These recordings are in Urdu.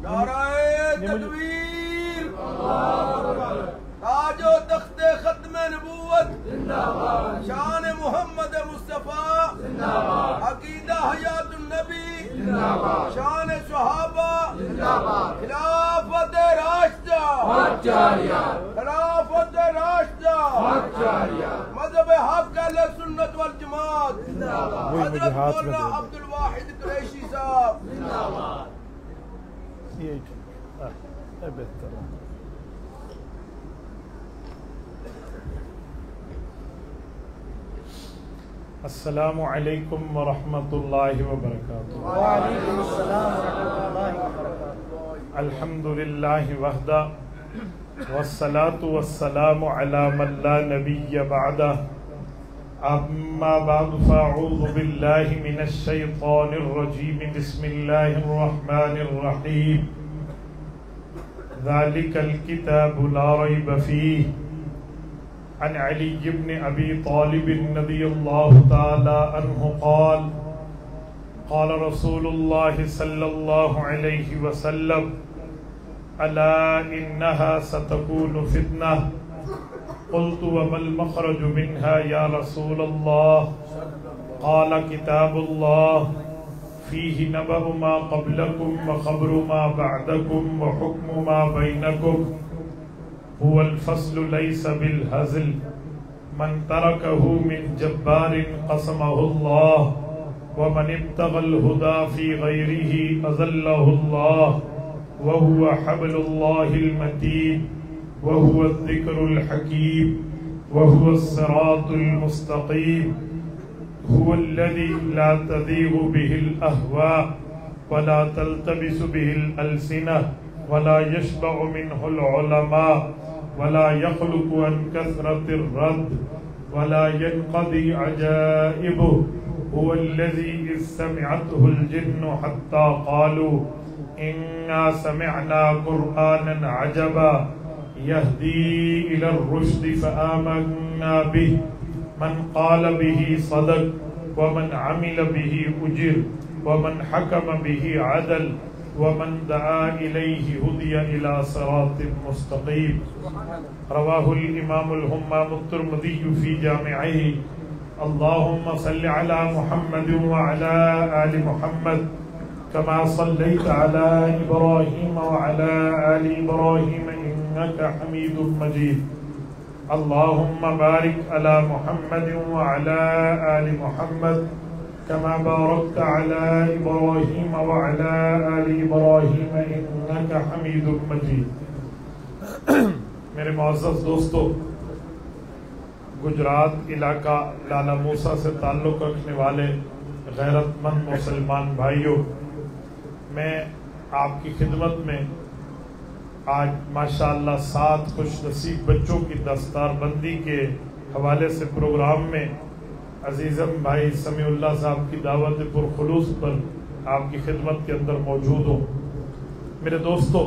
نعرہ تکبیر، تاج و تخت ختم نبوت، شان محمد مصطفیٰ، عقیدہ حیات النبی، شان صحابہ، خلافت راشدہ، خلافت راشدہ، مذہب حق اہل سنت والجماعت، حضرت مولانا عبد الواحد قریشی صاحب۔ السلام علیکم ورحمۃ اللہ وبرکاتہ۔ وعلیکم السلام ورحمۃ اللہ وبرکاتہ۔ الحمد للہ وحدہ والصلاة والسلام علی من لا نبی بعدہ، اما بعد فاعوذ باللہ من الشیطان الرجیم، بسم اللہ الرحمن الرحیم، ذالک الکتاب لا ریب فیہ، عن علی بن ابی طالب رضی اللہ تعالی عنہ قال قال رسول اللہ صلی اللہ علیہ وسلم الا انها ستكون فتنة، قلت وما المخرج منها يا رسول الله؟ قال كتاب الله فيه نبأ ما قبلكم وخبر ما بعدكم وحكم ما بينكم، هو الفصل ليس بالهزل، من تركه من جبار قسمه الله، ومن ابتغى الهدى في غيره أذله الله، وهو حبل الله المتين، وهو الذكر الحكيم، وهو الصراط المستقيم، هو الذي لا تزيغ به الأهواء ولا تلتبس به الألسنة ولا يشبع منه العلماء ولا يخلق عن كثرة الرد ولا ينقضي عجائبه، هو الذي إذ سمعته الجن حتى قالوا إنا سمعنا قرآنا عجبا يهدي إلى الرشد فآمنا به، من قال به صدق ومن عمل به أجر ومن حكم به عدل ومن دعا إليه هدي إلى صراط مستقيم۔ رواه الإمام الهمام الترمذي في جامعه۔ اللهم صل على محمد وعلى آل محمد كما صليت على إبراهيم وعلى آل إبراهيم إنك حميد مجيد، اللهم بارك على محمد وعلى آل محمد كما باركت على إبراهيم وعلى آل إبراهيم إنك حميد مجيد۔ میرے معزز دوستو، گجرات علاقہ لالا موسیٰ سے تعلق رکھنے والے غیرت مند مسلمان بھائیوں، میں آپ کی خدمت میں آج ماشاءاللہ 7 خوش نصیب بچوں کی دستار بندی کے حوالے سے پروگرام میں عزیزم بھائی سمیع اللہ صاحب کی دعوت پرخلوص پر آپ کی خدمت کے اندر موجود ہوں۔ میرے دوستو،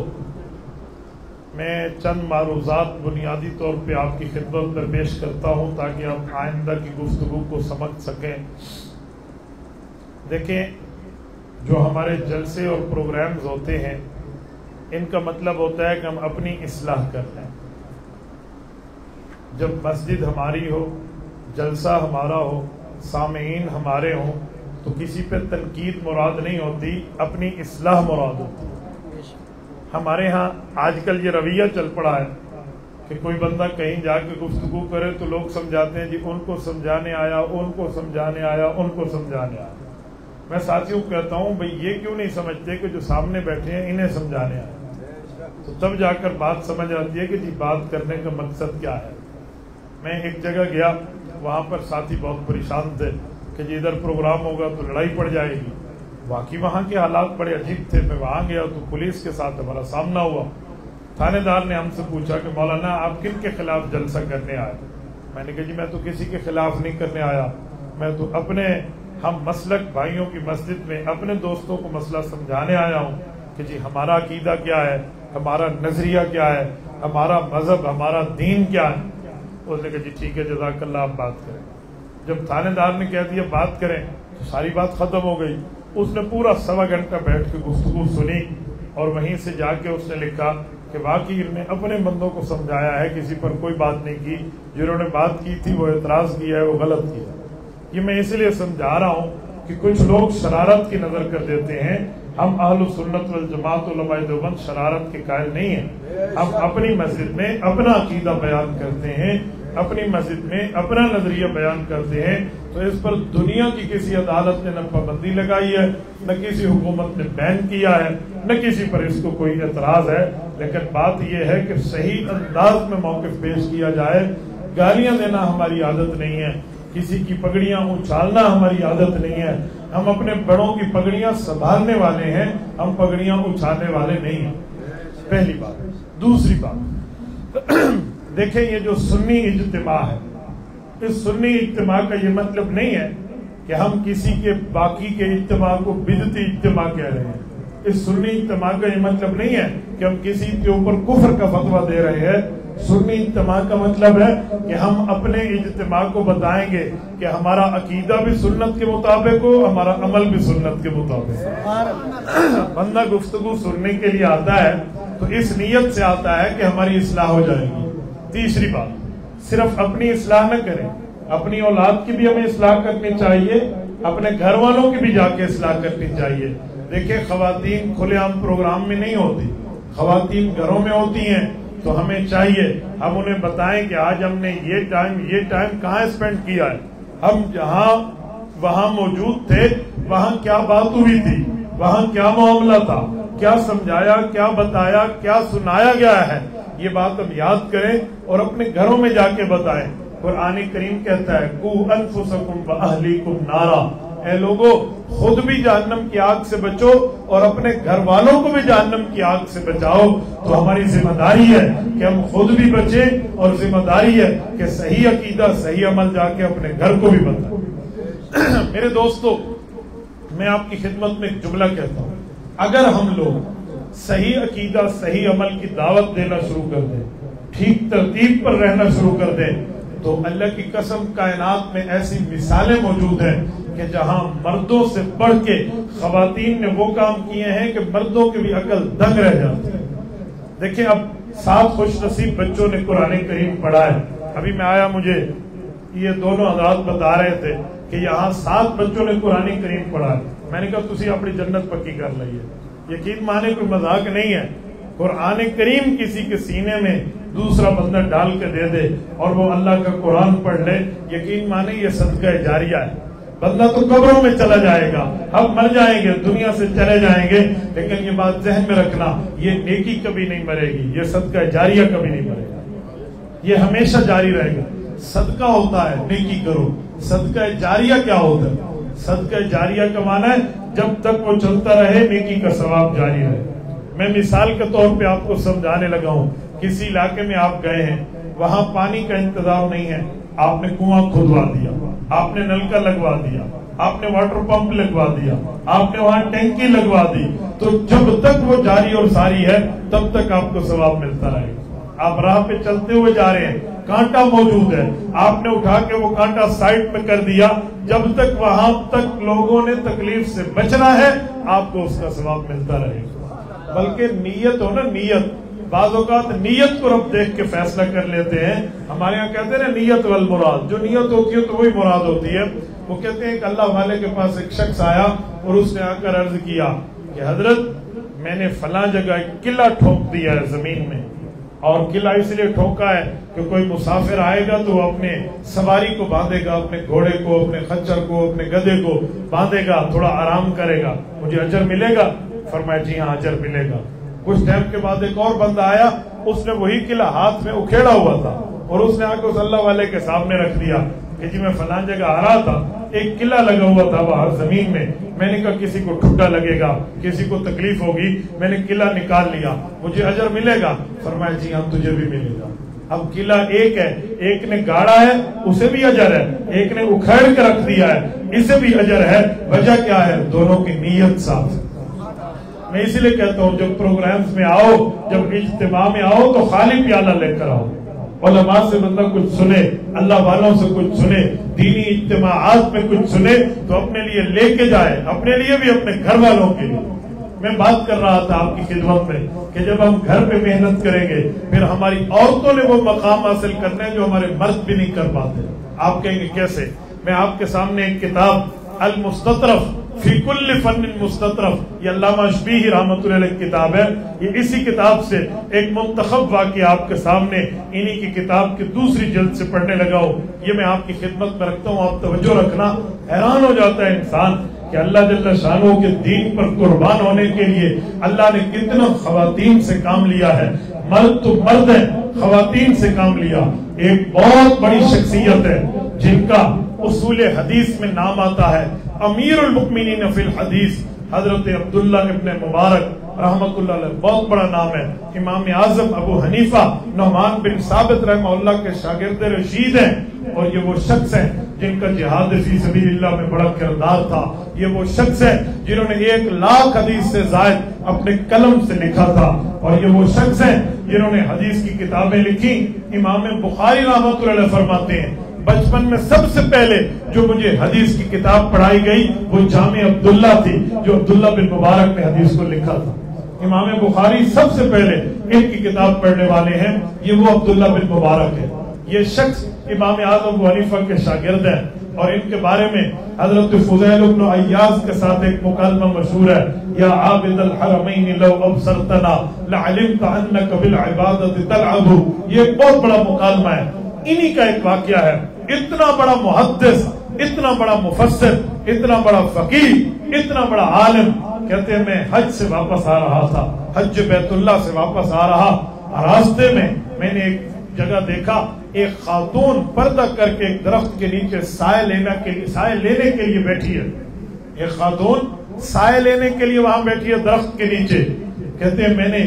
میں چند معروضات بنیادی طور پہ آپ کی خدمت پر پیش کرتا ہوں تاکہ آپ آئندہ کی گفتگو کو سمجھ سکیں۔ دیکھیں، جو ہمارے جلسے اور پروگرامز ہوتے ہیں، ان کا مطلب ہوتا ہے کہ ہم اپنی اصلاح کر لیں۔ جب مسجد ہماری ہو، جلسہ ہمارا ہو، سامعین ہمارے ہوں، تو کسی پہ تنقید مراد نہیں ہوتی، اپنی اصلاح مراد ہوتی ہے۔ ہمارے ہاں آج کل یہ رویہ چل پڑا ہے کہ کوئی بندہ کہیں جا کے گفتگو کرے تو لوگ سمجھاتے ہیں جی ان کو سمجھانے آیا، ان کو سمجھانے آیا، ان کو سمجھانے آیا۔ میں ساتھیوں کو کہتا ہوں بھئی یہ کیوں نہیں سمجھتے کہ جو سامنے بیٹھے ہیں انہیں سمجھانے آیا، تو تب جا کر بات سمجھ آتی ہے کہ جی بات کرنے کا مقصد کیا ہے۔ میں ایک جگہ گیا، وہاں پر ساتھی بہت پریشان تھے کہ جی ادھر پروگرام ہوگا تو لڑائی پڑ جائے گی۔ واقعی وہاں کے حالات بڑے عجیب تھے۔ میں وہاں گیا تو پولیس کے ساتھ ہمارا سامنا ہوا۔ تھانے دار نے ہم سے پوچھا کہ مولانا آپ کن کے خلاف جلسہ کرنے آئے؟ میں نے کہا جی میں تو کسی کے خلاف نہیں کرنے آیا، میں تو اپنے ہم مسلک بھائیوں کی مسجد میں اپنے دوستوں کو مسئلہ سمجھانے آیا ہوں کہ جی ہمارا عقیدہ کیا ہے، ہمارا نظریہ کیا ہے، ہمارا مذہب، ہمارا دین کیا ہے۔ اس نے کہا جی ٹھیک ہے، جزاک اللہ، آپ بات کریں۔ جب تھانے دار نے کہہ دیا بات کریں تو ساری بات ختم ہو گئی۔ اس نے پورا 1.25 گھنٹہ بیٹھ کے گفتگو سنی، اور وہیں سے جا کے اس نے لکھا کہ واقعی ان نے اپنے بندوں کو سمجھایا ہے، کسی پر کوئی بات نہیں کی، جنہوں نے بات کی تھی وہ اعتراض کیا ہے، وہ غلط کیا۔ یہ میں اس لیے سمجھا رہا ہوں کہ کچھ لوگ شرارت کی نظر کر دیتے ہیں۔ ہم اہل سنت والجماعت علماء دیوبند شرارت کے قائل نہیں ہیں، ہم اپنی مسجد میں اپنا عقیدہ بیان کرتے ہیں، اپنی مسجد میں اپنا نظریہ بیان کرتے ہیں، تو اس پر دنیا کی کسی عدالت نے نہ پابندی لگائی ہے، نہ کسی حکومت نے بین کیا ہے، نہ کسی پر اس کو کوئی اعتراض ہے۔ لیکن بات یہ ہے کہ صحیح انداز میں موقف پیش کیا جائے۔ گالیاں دینا ہماری عادت نہیں ہے، کسی کی پگڑیاں اچھالنا ہماری عادت نہیں ہے، ہم اپنے بڑوں کی پگڑیاں سنبھالنے والے ہیں، ہم پگڑیاں اچھالنے والے نہیں ہیں، پہلی بات۔ دوسری بات، دیکھیں یہ جو سنی اجتماع ہے، اس سنی اجتماع کا یہ مطلب نہیں ہے کہ ہم کسی کے باقی کے اجتماع کو بدعتی اجتماع کہہ رہے ہیں۔ اس سنی اجتماع کا یہ مطلب نہیں ہے کہ ہم کسی کے اوپر کفر کا فتویٰ دے رہے ہیں۔ سنی اجتماع کا مطلب ہے کہ ہم اپنے اجتماع کو بتائیں گے کہ ہمارا عقیدہ بھی سنت کے مطابق ہو، ہمارا عمل بھی سنت کے مطابق ہو۔ بندہ گفتگو سننے کے لیے آتا ہے تو اس نیت سے آتا ہے کہ ہماری اصلاح ہو جائے گی۔ تیسری بات، صرف اپنی اصلاح نہ کریں، اپنی اولاد کی بھی ہمیں اصلاح کرنی چاہیے، اپنے گھر والوں کی بھی جا کے اصلاح کرنی چاہیے۔ دیکھیں خواتین کھلے عام پروگرام میں نہیں ہوتی، خواتین گھروں میں ہوتی ہیں، تو ہمیں چاہیے ہم انہیں بتائیں کہ آج ہم نے یہ ٹائم کہاں اسپینڈ کیا ہے، ہم جہاں وہاں موجود تھے، وہاں کیا بات ہوئی تھی، وہاں کیا معاملہ تھا، کیا سمجھایا، کیا بتایا، کیا سنایا گیا ہے، یہ بات ہم یاد کریں اور اپنے گھروں میں جا کے بتائیں۔ قرآن کریم کہتا ہے قُوا أَنفُسَكُمْ وَأَهْلِيكُمْ نَارًا، اے لوگو خود بھی جہنم کی آگ سے بچو اور اپنے گھر والوں کو بھی جہنم کی آگ سے بچاؤ۔ تو ہماری ذمہ داری ہے کہ ہم خود بھی بچیں اور ذمہ داری ہے کہ صحیح عقیدہ صحیح عمل جا کے اپنے گھر کو بھی بتائیں۔ میرے دوستو، میں آپ کی خدمت میں ایک جملہ کہتا ہوں، اگر ہم لوگ صحیح عقیدہ صحیح عمل کی دعوت دینا شروع کر دیں، ٹھیک ترتیب پر رہنا شروع کر دیں، تو اللہ کی قسم کائنات میں ایسی مثالیں موجود ہیں کہ جہاں مردوں سے بڑھ کے خواتین نے وہ کام کیے ہیں کہ مردوں کی بھی عقل دنگ رہ جاتی ہے۔ دیکھیں اب 7 خوش نصیب بچوں نے قرآن کریم پڑھا ہے۔ ابھی میں آیا، مجھے یہ دونوں حضرات بتا رہے تھے کہ یہاں 7 بچوں نے قرآن کریم پڑھا ہے۔ میں نے کہا تسی اپنی جنت پکی کر لئیے، یقین مانے کوئی مذاق نہیں ہے۔ قرآن کریم کسی کے سینے میں دوسرا بندہ ڈال کے دے دے اور وہ اللہ کا قرآن پڑھ لے، یقین مانے یہ صدقہ جاریہ ہے۔ بندہ تو قبروں میں چلا جائے گا، ہم مر جائیں گے، دنیا سے چلے جائیں گے، لیکن یہ بات ذہن میں رکھنا، یہ نیکی کبھی نہیں مرے گی، یہ صدقہ جاریہ کبھی نہیں مرے گا، یہ ہمیشہ جاری رہے گا۔ صدقہ ہوتا ہے نیکی کرو، صدقہ جاریہ کیا ہوتا ہے؟ صدقہ جاریہ کا معنی ہے جب تک وہ چلتا رہے نیکی کا ثواب جاری رہے۔ میں مثال کے طور پہ آپ کو سمجھانے لگا ہوں، کسی علاقے میں آپ گئے ہیں، وہاں پانی کا انتظام نہیں ہے، آپ نے کنواں کھدوا دیا، آپ نے نلکا لگوا دیا، آپ نے واٹر پمپ لگوا دیا، آپ نے وہاں ٹینکی لگوا دی، تو جب تک وہ جاری اور ساری ہے تب تک آپ کو ثواب ملتا رہے گا۔ آپ راہ پہ چلتے ہوئے جا رہے ہیں، کانٹا موجود ہے، آپ نے اٹھا کے وہ کانٹا سائڈ میں کر دیا، جب تک وہاں تک لوگوں نے تکلیف سے بچنا ہے آپ کو اس کا ثواب ملتا رہے گا۔ بلکہ نیت ہو نا، نیت، بعض اوقات نیت کو رب دیکھ کے فیصلہ کر لیتے ہیں۔ ہمارے یہاں کہتے ہیں نا نیت والمراد، جو نیت ہوتی ہے تو وہی مراد ہوتی ہے۔ وہ کہتے ہیں کہ اللہ والے کے پاس ایک شخص آیا اور اس نے آ کر عرض کیا کہ حضرت میں نے فلاں جگہ ایک قلعہ ٹھوک دیا ہے زمین میں، اور قلعہ اس لیے ٹھوکا ہے کہ کوئی مسافر آئے گا تو وہ اپنے سواری کو باندھے گا، اپنے گھوڑے کو، اپنے خچر کو، اپنے گدھے کو باندھے گا، تھوڑا آرام کرے گا، مجھے اجر ملے گا؟ فرمایا جی ہاں اجر ملے گا۔ کچھ ٹائم کے بعد ایک اور بندہ آیا، اس نے وہی قلعہ ہاتھ میں اکھیڑا ہوا تھا اور اس نے آ کے اس اللہ والے کے سامنے رکھ دیا کہ جی میں فلاں جگہ آ رہا تھا، ایک قلعہ لگا ہوا تھا باہر زمین میں نے کہا کسی کو ٹھڈا لگے گا، کسی کو تکلیف ہوگی، میں نے قلعہ نکال لیا، مجھے اجر ملے گا؟ فرمایا جی ہاں تجھے بھی ملے گا۔ اب قلعہ ایک ہے، ایک نے گاڑا ہے اسے بھی اجر ہے، ایک نے اکھیڑ کے رکھ دیا ہے اسے بھی اجر ہے۔ وجہ کیا ہے؟ دونوں کی نیت صاف ہے۔ میں اسی لیے کہتا ہوں جب پروگرامز میں آؤ، جب اجتماع میں آؤ تو خالی پیالہ لے کر آؤ، علماء سے بندہ کچھ سنے، اللہ والوں سے کچھ سنے، دینی اجتماعات میں کچھ سنے تو اپنے لیے لے کے جائے، اپنے لیے بھی اپنے گھر والوں کے لیے۔ میں بات کر رہا تھا آپ کی خدمت میں کہ جب ہم گھر پہ محنت کریں گے پھر ہماری عورتوں نے وہ مقام حاصل کرنا ہے جو ہمارے مرد بھی نہیں کر پاتے. آپ کہیں گے کیسے؟ میں آپ کے سامنے ایک کتاب المستطرف فی کل فن مستطرف، یہ علامہ اشبیہی رحمۃ اللہ علیہ کتاب ہے. یہ اسی کتاب سے ایک منتخب واقعہ آپ کے سامنے انہی کی کتاب کی دوسری جلد سے پڑھنے لگا ہوں. یہ میں آپ کی خدمت میں رکھتا ہوں، آپ توجہ رکھنا. حیران ہو جاتا ہے انسان کہ اللہ جل شانہ کے دین پر قربان ہونے کے لیے اللہ نے کتنا خواتین سے کام لیا ہے. مرد تو مرد ہیں، خواتین سے کام لیا. ایک بہت بڑی شخصیت ہے جن کا اصول حدیث میں نام آتا ہے امیر المؤمنین فی الحدیث، حضرت عبداللہ ابن مبارک رحمت اللہ علیہ. بہت بڑا نام ہے. امام اعظم ابو حنیفہ نعمان بن ثابت رحمہ اللہ کے شاگرد رشید ہیں، اور یہ وہ شخص ہیں جن کا جہاد فی سبیل اللہ میں بڑا کردار تھا. یہ وہ شخص ہیں جنہوں نے 1,00,000 حدیث سے زائد اپنے قلم سے لکھا تھا، اور یہ وہ شخص ہیں جنہوں نے حدیث کی کتابیں لکھی. امام بخاری رحمۃ اللہ علیہ فرماتے ہیں بچپن میں سب سے پہلے جو مجھے حدیث کی کتاب پڑھائی گئی وہ جامع عبداللہ تھی، جو عبداللہ بن مبارک نے حدیث کو لکھا تھا. امام بخاری سب سے پہلے ان کی کتاب پڑھنے والے ہیں، یہ وہ عبداللہ بن مبارک ہے. یہ شخص امام اعظم ابو حنیفہ کے شاگرد ہیں، اور ان کے بارے میں حضرت فضیل بن عیاض کے ساتھ ایک مکالمہ مشہور ہے، یا عابد الحرمین لو ابصرتنا لعلمت انک بالعبادت تلعب. یہ ایک بہت بڑا مکالمہ ہے. انہی کا ایک واقعہ ہے. اتنا بڑا محدث، اتنا بڑا مفسر، اتنا بڑا فقیہ، اتنا بڑا عالم، کہتے ہیں میں حج سے واپس آ رہا تھا، حج بیت اللہ سے واپس آ رہا، راستے میں نے ایک جگہ دیکھا ایک خاتون پردہ کر کے ایک درخت کے نیچے سائے لینے کے لیے بیٹھی ہے. ایک خاتون سائے لینے کے لیے وہاں بیٹھی ہے درخت کے نیچے. کہتے ہیں میں نے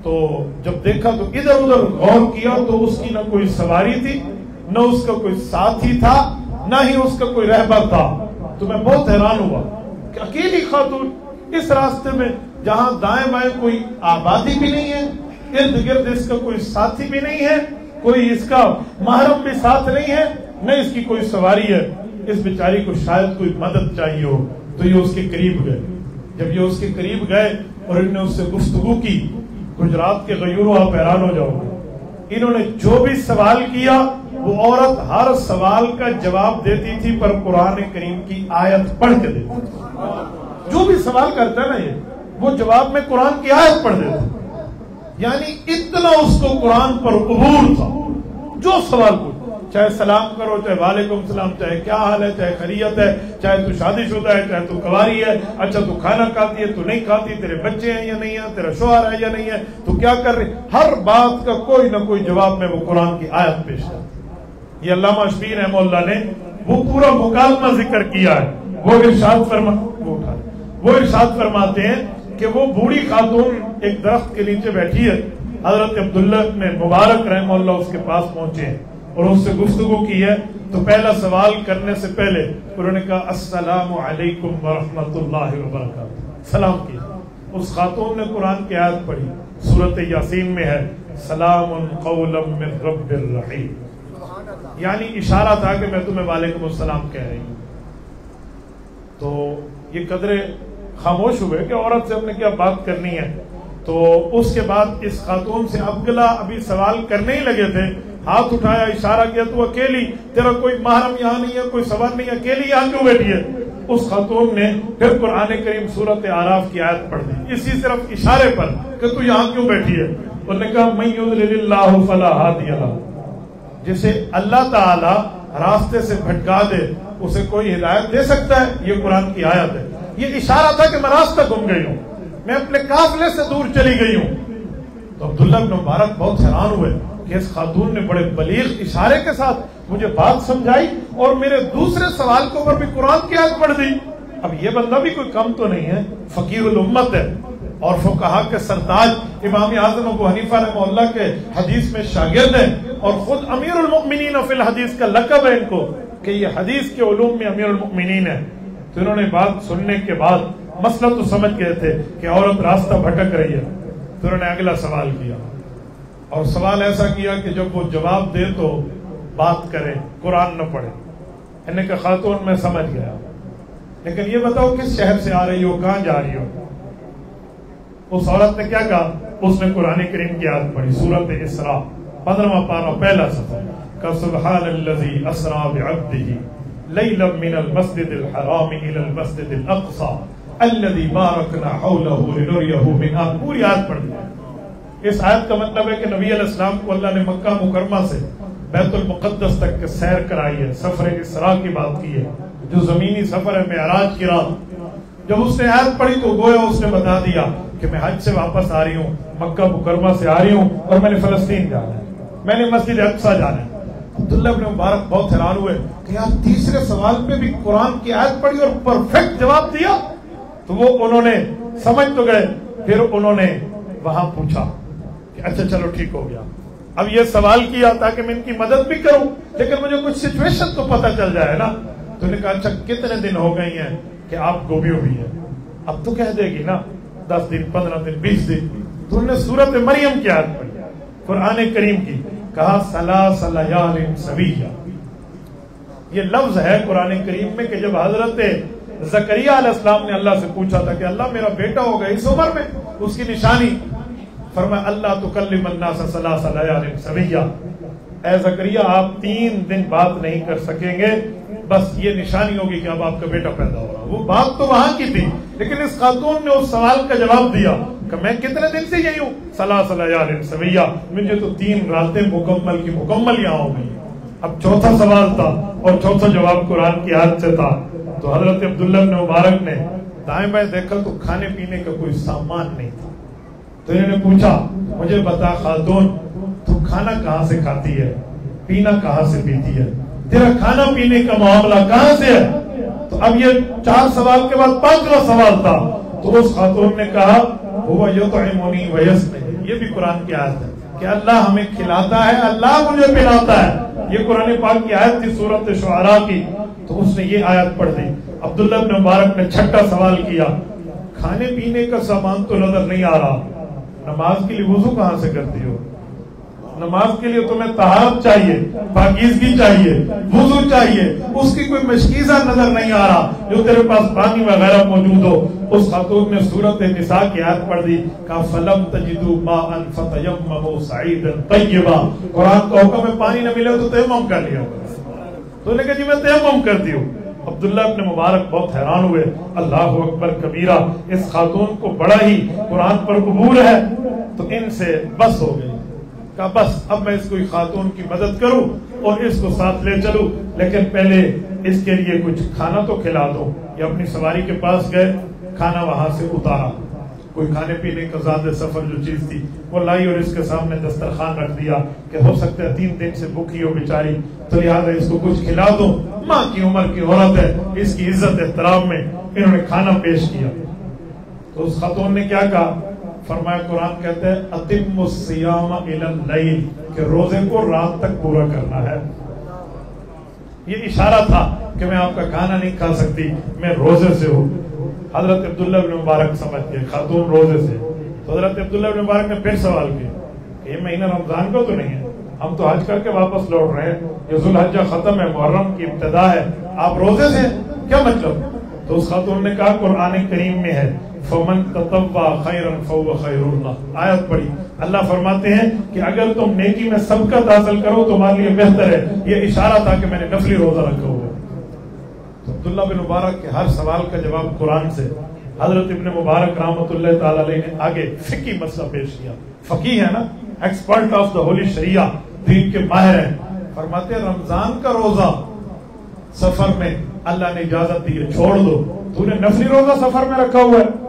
تو جب دیکھا تو ادھر ادھر غور کیا تو اس کی نہ کوئی سواری تھی، نہ اس کا کوئی ساتھی تھا، نہ ہی اس کا کوئی رہبر تھا. تو میں بہت حیران ہوا کہ اکیلی خاتون اس راستے میں جہاں دائیں بائیں کوئی آبادی بھی نہیں ہے، ارد گرد اس کا کوئی ساتھی بھی نہیں ہے، کوئی اس کا محرم بھی ساتھ نہیں ہے، نہ اس کی کوئی سواری ہے. اس بیچاری کو شاید کوئی مدد چاہیے ہو. تو یہ اس کے قریب گئے. جب یہ اس کے قریب گئے اور انہوں نے اس سے گفتگو کی، گجرات کے غیوروں آپ حیران ہو جاؤ گے، انہوں نے جو بھی سوال کیا وہ عورت ہر سوال کا جواب دیتی تھی پر قرآن کریم کی آیت پڑھ کے دیتی تھی. جو بھی سوال کرتا ہے نا یہ وہ جواب میں قرآن کی آیت پڑھ دیتا. یعنی اتنا اس کو قرآن پر عبور تھا. جو سوال پوچھو، چاہے سلام کرو، چاہے وعلیکم السلام، چاہے کیا حال ہے، چاہے خیریت ہے، چاہے تو شادی شدہ ہے، چاہے تو کنواری ہے، اچھا تو کھانا کھاتی ہے، تو نہیں کھاتی، تیرے بچے ہیں یا نہیں ہیں، تیرا شوہر ہے یا نہیں ہے، تو کیا کر رہی، ہر بات کا کوئی نہ کوئی جواب میں وہ قرآن کی آیت پیش کرتا. یہ علامہ اشبیہی رحمہ اللہ نے وہ پورا مکالمہ ذکر کیا ہے. وہ ارشاد فرماتے ہیں کہ وہ بوڑھی خاتون ایک درخت کے نیچے بیٹھی ہے. حضرت عبداللہ ابن مبارک رحمہ اللہ اس کے پاس پہنچے ہیں اور اس سے گفتگو کی ہے. تو پہلا سوال کرنے سے پہلے انہوں نے کہا السلام علیکم ورحمۃ اللہ وبرکاتہ، سلام کیا. اس خاتون نے قرآن کی آیت پڑھی، سورۃ یاسین میں ہے سلام قولا من رب الرحیم. یعنی اشارہ تھا کہ میں تمہیں وعلیکم السلام کہہ رہی ہوں. تو یہ قدرے خاموش ہوئے کہ عورت سے ہم نے کیا بات کرنی ہے. تو اس کے بعد اس خاتون سے ابگلا ابھی سوال کرنے ہی لگے تھے، ہاتھ اٹھایا، اشارہ کیا، تو اکیلی، تیرا کوئی محرم یہاں نہیں ہے، کوئی سوار نہیں ہے، اکیلی یہاں کیوں بیٹھی ہے؟ اس خاتون نے پھر قرآن کریم سورۃ اعراف کی آیت پڑھ دی اسی صرف اشارے پر کہ تو یہاں کیوں بیٹھی ہے. انہوں نے کہا من یضلل اللہ فلا ہادی لہ، جسے اللہ تعالی راستے سے بھٹکا دے اسے کوئی ہدایت دے سکتا ہے؟ یہ قرآن کی آیت ہے. یہ اشارہ تھا کہ میں راستہ گم گئی ہوں، میں اپنے قافلے سے دور چلی گئی ہوں. تو عبداللہ بن مبارک بہت حیران ہوئے کہ اس خاتون نے بڑے بلیغ اشارے کے ساتھ مجھے بات سمجھائی اور میرے دوسرے سوال کو پر بھی قرآن کی آیت پڑھ دی. اب یہ بندہ بھی کوئی کم تو نہیں ہے، فقیر الامت ہے اور فقہا کے سرتاج امام اعظم ابو حنیفہ رحمہ اللہ کے حدیث میں شاگرد ہیں اور خود امیر المؤمنین فی الحدیث کا لقب ہے ان کو کہ یہ حدیث کے علوم میں امیر المؤمنین ہے. تو انہوں نے بات سننے کے بعد مسئلہ تو سمجھ گئے تھے کہ عورت راستہ بھٹک رہی ہے. تو انہوں نے اگلا سوال کیا اور سوال ایسا کیا کہ جب وہ جواب دے تو بات کرے، قرآن نہ پڑھے. انہوں نے کہا خاتون میں سمجھ گیا، لیکن یہ بتاؤ کس شہر سے آ رہی ہو، کہاں جا رہی ہو؟ اس عورت نے کیا کہا؟ اس نے قرآن کریم کی آیت پڑھی، سورۃ اسراء 15واں پارہ پہلا صفحہ، کہ سبحان الذی اسرا بعبدہ لیلا من المسجد الحرام الى المسجد الاقصى الذي باركنا حوله لنريه من آیات. پوری آیت پڑھ دی. اس آیت کا مطلب ہے کہ نبی علیہ السلام کو اللہ نے مکہ مکرمہ سے بیت المقدس تک سیر کرائی ہے، سفر اسراء کی بات کی ہے، جو زمینی سفر ہے معراج کی رات. جب اس نے آیت پڑھی تو گویا اس نے بتا دیا کہ میں حج سے واپس آ رہی ہوں، مکہ مکرمہ سے آ رہی ہوں، اور میں نے فلسطین جانا ہے، میں نے مسجد اقصیٰ جانا ہے. عبداللہ بن مبارک بہت حیران ہوئے کہ یار تیسرے سوال پہ بھی قرآن کی آیت پڑھی اور پرفیکٹ جواب دیا. تو وہ انہوں نے سمجھ تو گئے. پھر انہوں نے وہاں پوچھا کہ اچھا چلو ٹھیک ہو گیا، اب یہ سوال کیا تاکہ میں ان کی مدد بھی کروں، لیکن مجھے کچھ سچویشن تو پتہ چل جائے نا. تو انہوں نے کہا اچھا کتنے دن ہو گئی ہیں کہ آپ گوبھی ہوئی ہے؟ اب تو کہہ دے گی نا 10 دن 15 دن 20 دن. تو انہوں نے سورۃ مریم کی آیت پڑھی، قرآن کریم کی، کہا ثلاث لیال سویہ. یہ لفظ ہے قرآن کریم میں کہ جب حضرت زکریا علیہ السلام نے اللہ سے پوچھا تھا کہ اللہ میرا بیٹا ہوگا اس عمر میں، اس کی نشانی، فرمایا اللہ تکلم الناس ثلاث لیال سویہ، اے زکریا آپ 3 دن بات نہیں کر سکیں گے، بس یہ نشانی ہوگی کہ اب آپ کا بیٹا پیدا ہو رہا. وہ بات تو وہاں کی تھی، لیکن اس خاتون نے اس سوال کا جواب دیا کہ میں کتنے دن سے یہی ہوں، ثلاث لیال سویہ، مجھے تو 3 راتیں مکمل کی مکمل یہاں ہو گئی. اب چوتھا سوال تھا اور چوتھا جواب قرآن کی آیت سے تھا. تو حضرت عبداللہ بن مبارک نے دائیں بائیں دیکھا تو کھانے پینے کا کوئی سامان نہیں تھا. تو انہوں نے پوچھا مجھے بتا خاتون تو کھانا کہاں سے کھاتی ہے، پینا کہاں سے پیتی ہے، تیرا کھانا پینے کا معاملہ کہاں سے ہے؟ تو اب یہ 4 سوال کے بعد 5واں سوال تھا. تو اس خاتون نے کہا هو یطعمنی ویسقین. یہ بھی قرآن کی آیت ہے کہ اللہ ہمیں کھلاتا ہے، اللہ مجھے پلاتا ہے. یہ قرآن پاک کی آیت تھی سورۃ شعراء کی. تو اس نے یہ آیت پڑھ دی. عبداللہ بن مبارک نے 6واں سوال کیا، کھانے پینے کا سامان تو نظر نہیں آ رہا، نماز کے لیے وضو کہاں سے کرتی ہو؟ نماز کے لیے تمہیں طہارت چاہیے، پاکیزگی چاہیے، وضو چاہیے، اس کی کوئی مشکیزہ نظر نہیں آ رہا جو تیرے پاس پانی وغیرہ موجود ہو. اس خاتون نے سورۃ نساء کی آیت پڑھ دی کہ فلم تجدوا ماء فتیمموا صعیدا طیبا. قرآن کا حکم ہے پانی نہ ملے تو تیمم کر لیا. تو نے کہا جی میں تیمم کرتی ہوں. عبداللہ ابن مبارک بہت حیران ہوئے. اللہ اکبر کبیرہ، اس خاتون کو بڑا ہی قرآن پر عبور ہے. تو ان سے بس ہو گئی، کہا بس اب میں اس کو خاتون کی مدد کروں اور اس کو ساتھ لے چلوں، لیکن پہلے اس کے لیے کچھ کھانا تو کھلا دو. یہ اپنی سواری کے پاس گئے، کھانا وہاں سے اتارا، کوئی کھانے پینے کا زیادہ سفر جو چیز تھی وہ لائی اور اس کے سامنے دسترخوان رکھ دیا کہ ہو سکتا ہے 3 دن سے بھوکی ہو بیچاری، تو لہٰذا اس کو کچھ کھلا دو. ماں کی عمر کی عورت ہے، اس کی عزت احترام میں انہوں نے کھانا پیش کیا. تو اس خاتون نے کیا کہا؟ فرمایا قرآن کہتے ہیں اتم الصیام الی اللیل، کہ روزے کو رات تک پورا کرنا ہے. یہ اشارہ تھا کہ میں آپ کا کھانا نہیں کھا سکتی، میں روزے سے ہوں. حضرت عبداللہ بن مبارک سمجھ گئے خاتون روزے سے. تو حضرت عبداللہ بن مبارک نے پھر سوال کیا کہ یہ مہینہ رمضان کا تو نہیں ہے، ہم تو حج کر کے واپس لوٹ رہے ہیں، یہ ذوالحجہ ختم ہے، محرم کی ابتدا ہے، آپ روزے سے کیا مطلب؟ تو اس خاتون نے کہا قرآن کریم میں ہے فمن تطوع خیرا فهو خیر اللہ. آیت پڑھی، اللہ فرماتے ہیں کہ اگر تم نیکی میں سبقت حاصل کرو تو تمہارے لیے بہتر ہے. یہ اشارہ تھا کہ میں نے نفلی روزہ رکھا ہوا ہے. تو عبداللہ بن مبارک کے ہر سوال کا جواب قرآن سے. حضرت ابن مبارک رحمۃ اللہ تعالی علیہ نے آگے فقہی مسئلہ پیش کیا. فقیہ ہے نا، ایکسپرٹ آف دا ہولی شریعہ، دین کے ماہر ہیں. فرماتے ہیں رمضان کا روزہ سفر میں اللہ نے اجازت دی ہے، چھوڑ دو. تو نے نفلی روزہ سفر میں رکھا ہوا ہے.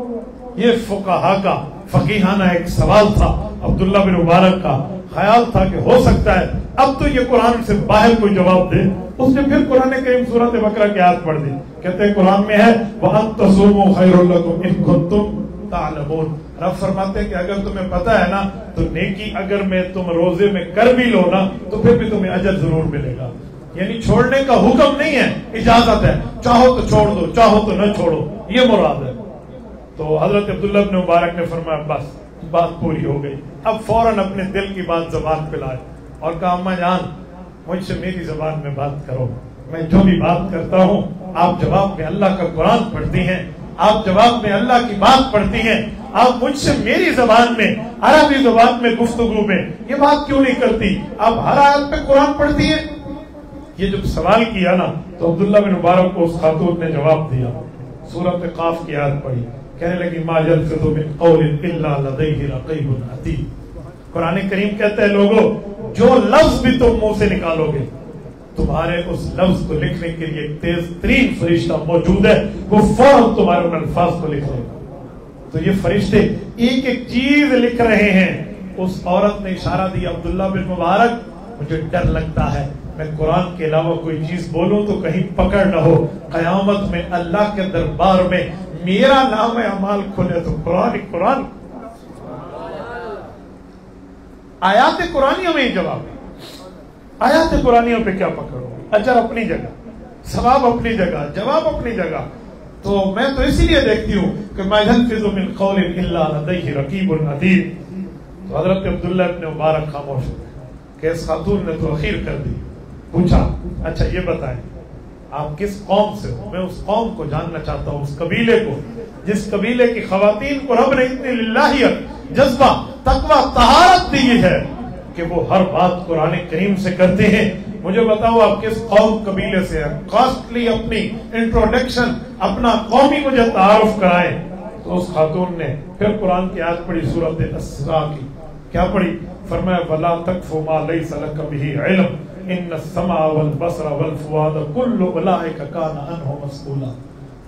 یہ فقہا کا فقیہانہ ایک سوال تھا. عبداللہ بن مبارک کا خیال تھا کہ ہو سکتا ہے اب تو یہ قرآن سے باہر کوئی جواب دے. اس نے پھر قرآن کریم سورۃ بقرہ کی آیت پڑھ دی. کہتے ہیں قرآن میں ہے وَأَن تَصُومُوا خَيْرٌ لَكُمْ إِن كُنتُمْ تَعْلَمُونَ. رب فرماتے ہیں کہ اگر تمہیں پتہ ہے نا تو نیکی اگر میں تم روزے میں کر بھی لو نا تو پھر بھی تمہیں اجر ضرور ملے گا. یعنی چھوڑنے کا حکم نہیں ہے، اجازت ہے، چاہو تو چھوڑ دو، چاہو تو نہ چھوڑو، یہ مراد ہے. تو حضرت عبداللہ بن مبارک نے فرمایا بس بات پوری ہو گئی. اب فوراً اپنے دل کی بات زبان پہ لائے اور کہا اماں جان مجھ سے میری زبان میں بات کرو، میں جو بھی بات کرتا ہوں آپ جواب میں اللہ کا قرآن پڑھتی ہیں، آپ جواب میں اللہ کی بات پڑھتی ہیں، آپ مجھ سے میری زبان میں عربی زبان میں گفتگو میں یہ بات کیوں نہیں کرتی؟ آپ ہر آیت پہ قرآن پڑھتی ہیں۔ یہ جب سوال کیا نا تو عبداللہ بن مبارک کو اس خاتون نے جواب دیا، سورۃ قاف کی آیت پڑھی، کہنے لگی ما یلفظ من قول الا لدیہ رقیب عتید۔ قرآن کریم کہتا ہے لوگوں جو لفظ بھی تم منہ سے نکالو گے تمہارے اس لفظ کو لکھنے کے لیے ایک تیز ترین فرشتہ موجود ہے، وہ فوراً تمہارے ان الفاظ کو لکھ لے گا۔ تو یہ فرشتے ایک ایک چیز لکھ رہے ہیں۔ اس عورت نے اشارہ دیا عبداللہ بن مبارک مجھے ڈر لگتا ہے میں قرآن کے علاوہ کوئی چیز بولوں تو کہیں پکڑ نہ ہو، قیامت میں اللہ کے دربار میں میرا نام اعمال کھلے تو قرآن آیات قرآنیوں میں ہی جواب ہے۔ آیات قرآنیوں پہ کیا پکڑو، اجر اپنی جگہ، ثواب اپنی جگہ، جواب اپنی جگہ۔ تو میں تو اسی لیے دیکھتی ہوں کہ ما یلفظ من قول الا لدیہ رقیب عتید۔ تو حضرت عبداللہ ابن مبارک خاموش ہو گئے کہ اس خاتون نے تو اخیر کر دی۔ پوچھا اچھا یہ بتائیں آپ کس قوم سے ہو؟ میں اس قوم کو جاننا چاہتا ہوں، اس قبیلے کو جس قبیلے کی خواتین کو رب نے اتنی للہیت، جذبہ، تقوی، طہارت دی ہے کہ وہ ہر بات قرآن کریم سے کرتے ہیں۔ مجھے بتاؤ آپ کس قوم قبیلے سے ہیں، کاسٹلی اپنی انٹروڈکشن، اپنا قومی مجھے تعارف کرائیں۔ تو اس خاتون نے پھر قرآن کی آیت پڑھی سورۃ الاسراء کی، کیا پڑھی؟ فرمایا وَلَا تَقْفُ مَا لَيْسَ لَكَ بِهِ عِلْمٌ إِنَّ السَّمْعَ وَالْبَصَرَ وَالْفُؤَادَ كُلُّ أُولَٰئِكَ كَانَ عَنْهُ مسئولا۔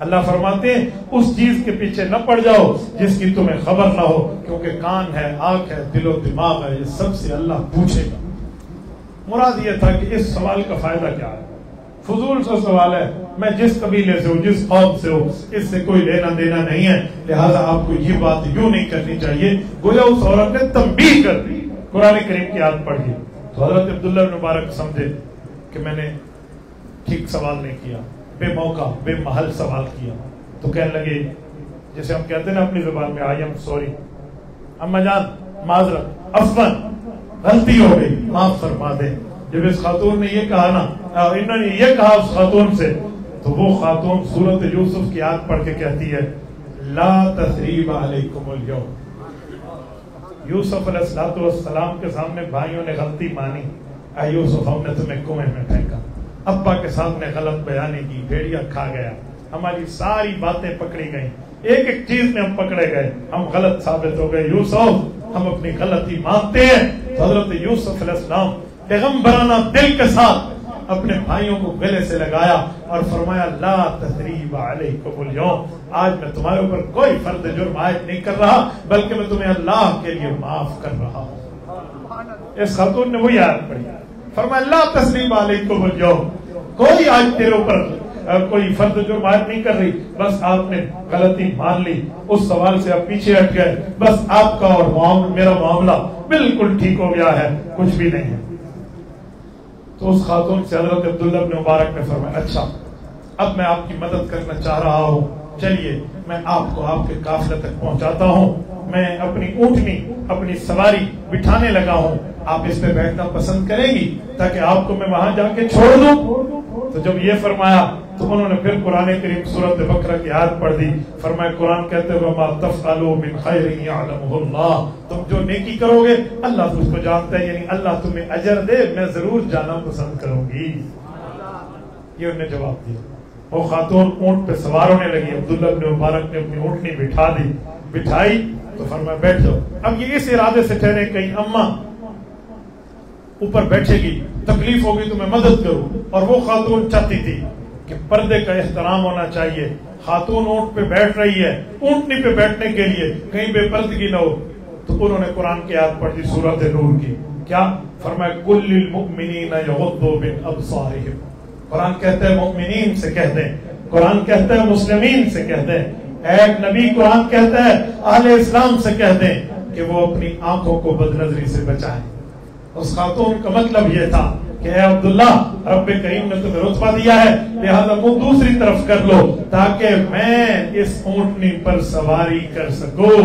اللہ فرماتے ہیں اس چیز کے پیچھے نہ پڑ جاؤ جس کی تمہیں خبر نہ ہو، کیونکہ کان ہے، آنکھ ہے، دل و دماغ ہے، یہ سب سے اللہ پوچھے گا۔ مراد یہ تھا کہ اس سوال کا فائدہ کیا ہے؟ فضول سا سوال ہے، میں جس قبیلے سے ہوں، جس قوم سے ہوں، اس سے کوئی لینا دینا نہیں ہے، لہٰذا آپ کو یہ بات یوں نہیں کرنی چاہیے۔ گویا اس عورت نے تنبیہ کر دی، قرآن کریم کی آیت پڑھی۔ تو حضرت عبداللہ بن مبارک سمجھے کہ میں نے ٹھیک سوال نہیں کیا، بے موقع بے محل سوال کیا۔ تو کہنے لگے جیسے ہم کہتے ہیں نا اپنی زبان میں آئی ایم سوری، اما جان معذرت، عفواً غلطی ہو گئی، معاف فرما دیں۔ جب اس خاتون نے یہ کہا نا، انہوں نے یہ کہا اس خاتون سے، تو وہ خاتون سورۃ یوسف کی آیت پڑھ کے کہتی ہے لا تثریب علیکم اليوم۔ یوسف علیہ السلام کے سامنے بھائیوں نے غلطی مانی، اے یوسف ہم نے تمہیں کنویں میں پھینکا، ابا کے سامنے غلط بیانی کی، بھیڑیا کھا گیا، ہماری ساری باتیں پکڑی گئیں، ایک ایک چیز میں ہم پکڑے گئے، ہم غلط ثابت ہو گئے، یوسف ہم اپنی غلطی مانتے ہیں۔ تو حضرت یوسف علیہ السلام پیغمبرانہ دل کے ساتھ اپنے بھائیوں کو گلے سے لگایا اور فرمایا لا تثریب علیکم اليوم، آج میں تمہارے اوپر کوئی فرد جرم عائد نہیں کر رہا، بلکہ میں تمہیں اللہ کے لیے معاف کر رہا ہوں۔ اس خاتون نے وہی آیت پڑھی، فرمایا لا تثریب علیکم اليوم، کوئی آج تیرے اوپر کوئی فرد جرم عائد نہیں کر رہی، بس آپ نے غلطی مان لی، اس سوال سے آپ پیچھے ہٹ گئے، بس آپ کا اور میرا معاملہ بالکل ٹھیک ہو گیا ہے، کچھ بھی نہیں ہے۔ تو اس خاتون سے حضرت عبداللہ بن مبارک نے فرمایا اچھا اب میں آپ کی مدد کرنا چاہ رہا ہوں، چلیے میں آپ کو آپ کے قافلے تک پہنچاتا ہوں، میں اپنی اونٹنی اپنی سواری بٹھانے لگا ہوں، آپ اس پہ بیٹھنا پسند کریں گی تاکہ آپ کو میں وہاں جا کے چھوڑ دوں؟ تو جب یہ فرمایا تو انہوں نے پھر قرآن کریم سورۃ بقرہ کی آیت پڑھ دی، فرمایا قرآن کہتے ہیں وَمَا تَفْعَلُوا مِنْ خَيْرٍ يَعْلَمُهُ اللَّهُ، تم جو نیکی کرو گے اللہ اس کو جانتا ہے، یعنی اللہ تمہیں اجر دے، میں ضرور جانا پسند کروں گی۔ یہ انہوں نے جواب دیا۔ وہ خاتون اونٹ پہ سوار ہونے لگی، عبداللہ بن مبارک نے اپنی اونٹنی بٹھا دی، بٹھائی تو فرمایا بیٹھ جاؤ۔ اب یہ اس ارادے سے ٹھہرے کہیں اماں اوپر بیٹھے گی، تکلیف ہوگی تو میں مدد کروں، اور وہ خاتون چاہتی تھی کہ پردے کا احترام ہونا چاہیے، خاتون اونٹ پہ بیٹھ رہی ہے، اونٹنی پہ بیٹھنے کے لیے کہیں بے پردگی نہ ہو، تو انہوں نے قرآن کی آیت پڑھ دی سورۃ نور کی، کیا فرمایا کل للمؤمنین یغضوا من ابصارہم، قرآن کہتا ہے مومنین سے کہہ دیں، قرآن کہتا ہے مسلمین سے کہہ دیں، اے نبی قرآن کہتا ہے اہل اسلام سے کہہ دیں کہ وہ اپنی آنکھوں کو بد نظری سے بچائیں۔ اس خاتون کا مطلب یہ تھا کہ اے عبداللہ رب کریم نے تمہیں رتبہ دیا ہے، لہذا وہ دوسری طرف کر لو تاکہ میں اس اونٹنی پر سواری کر سکوں۔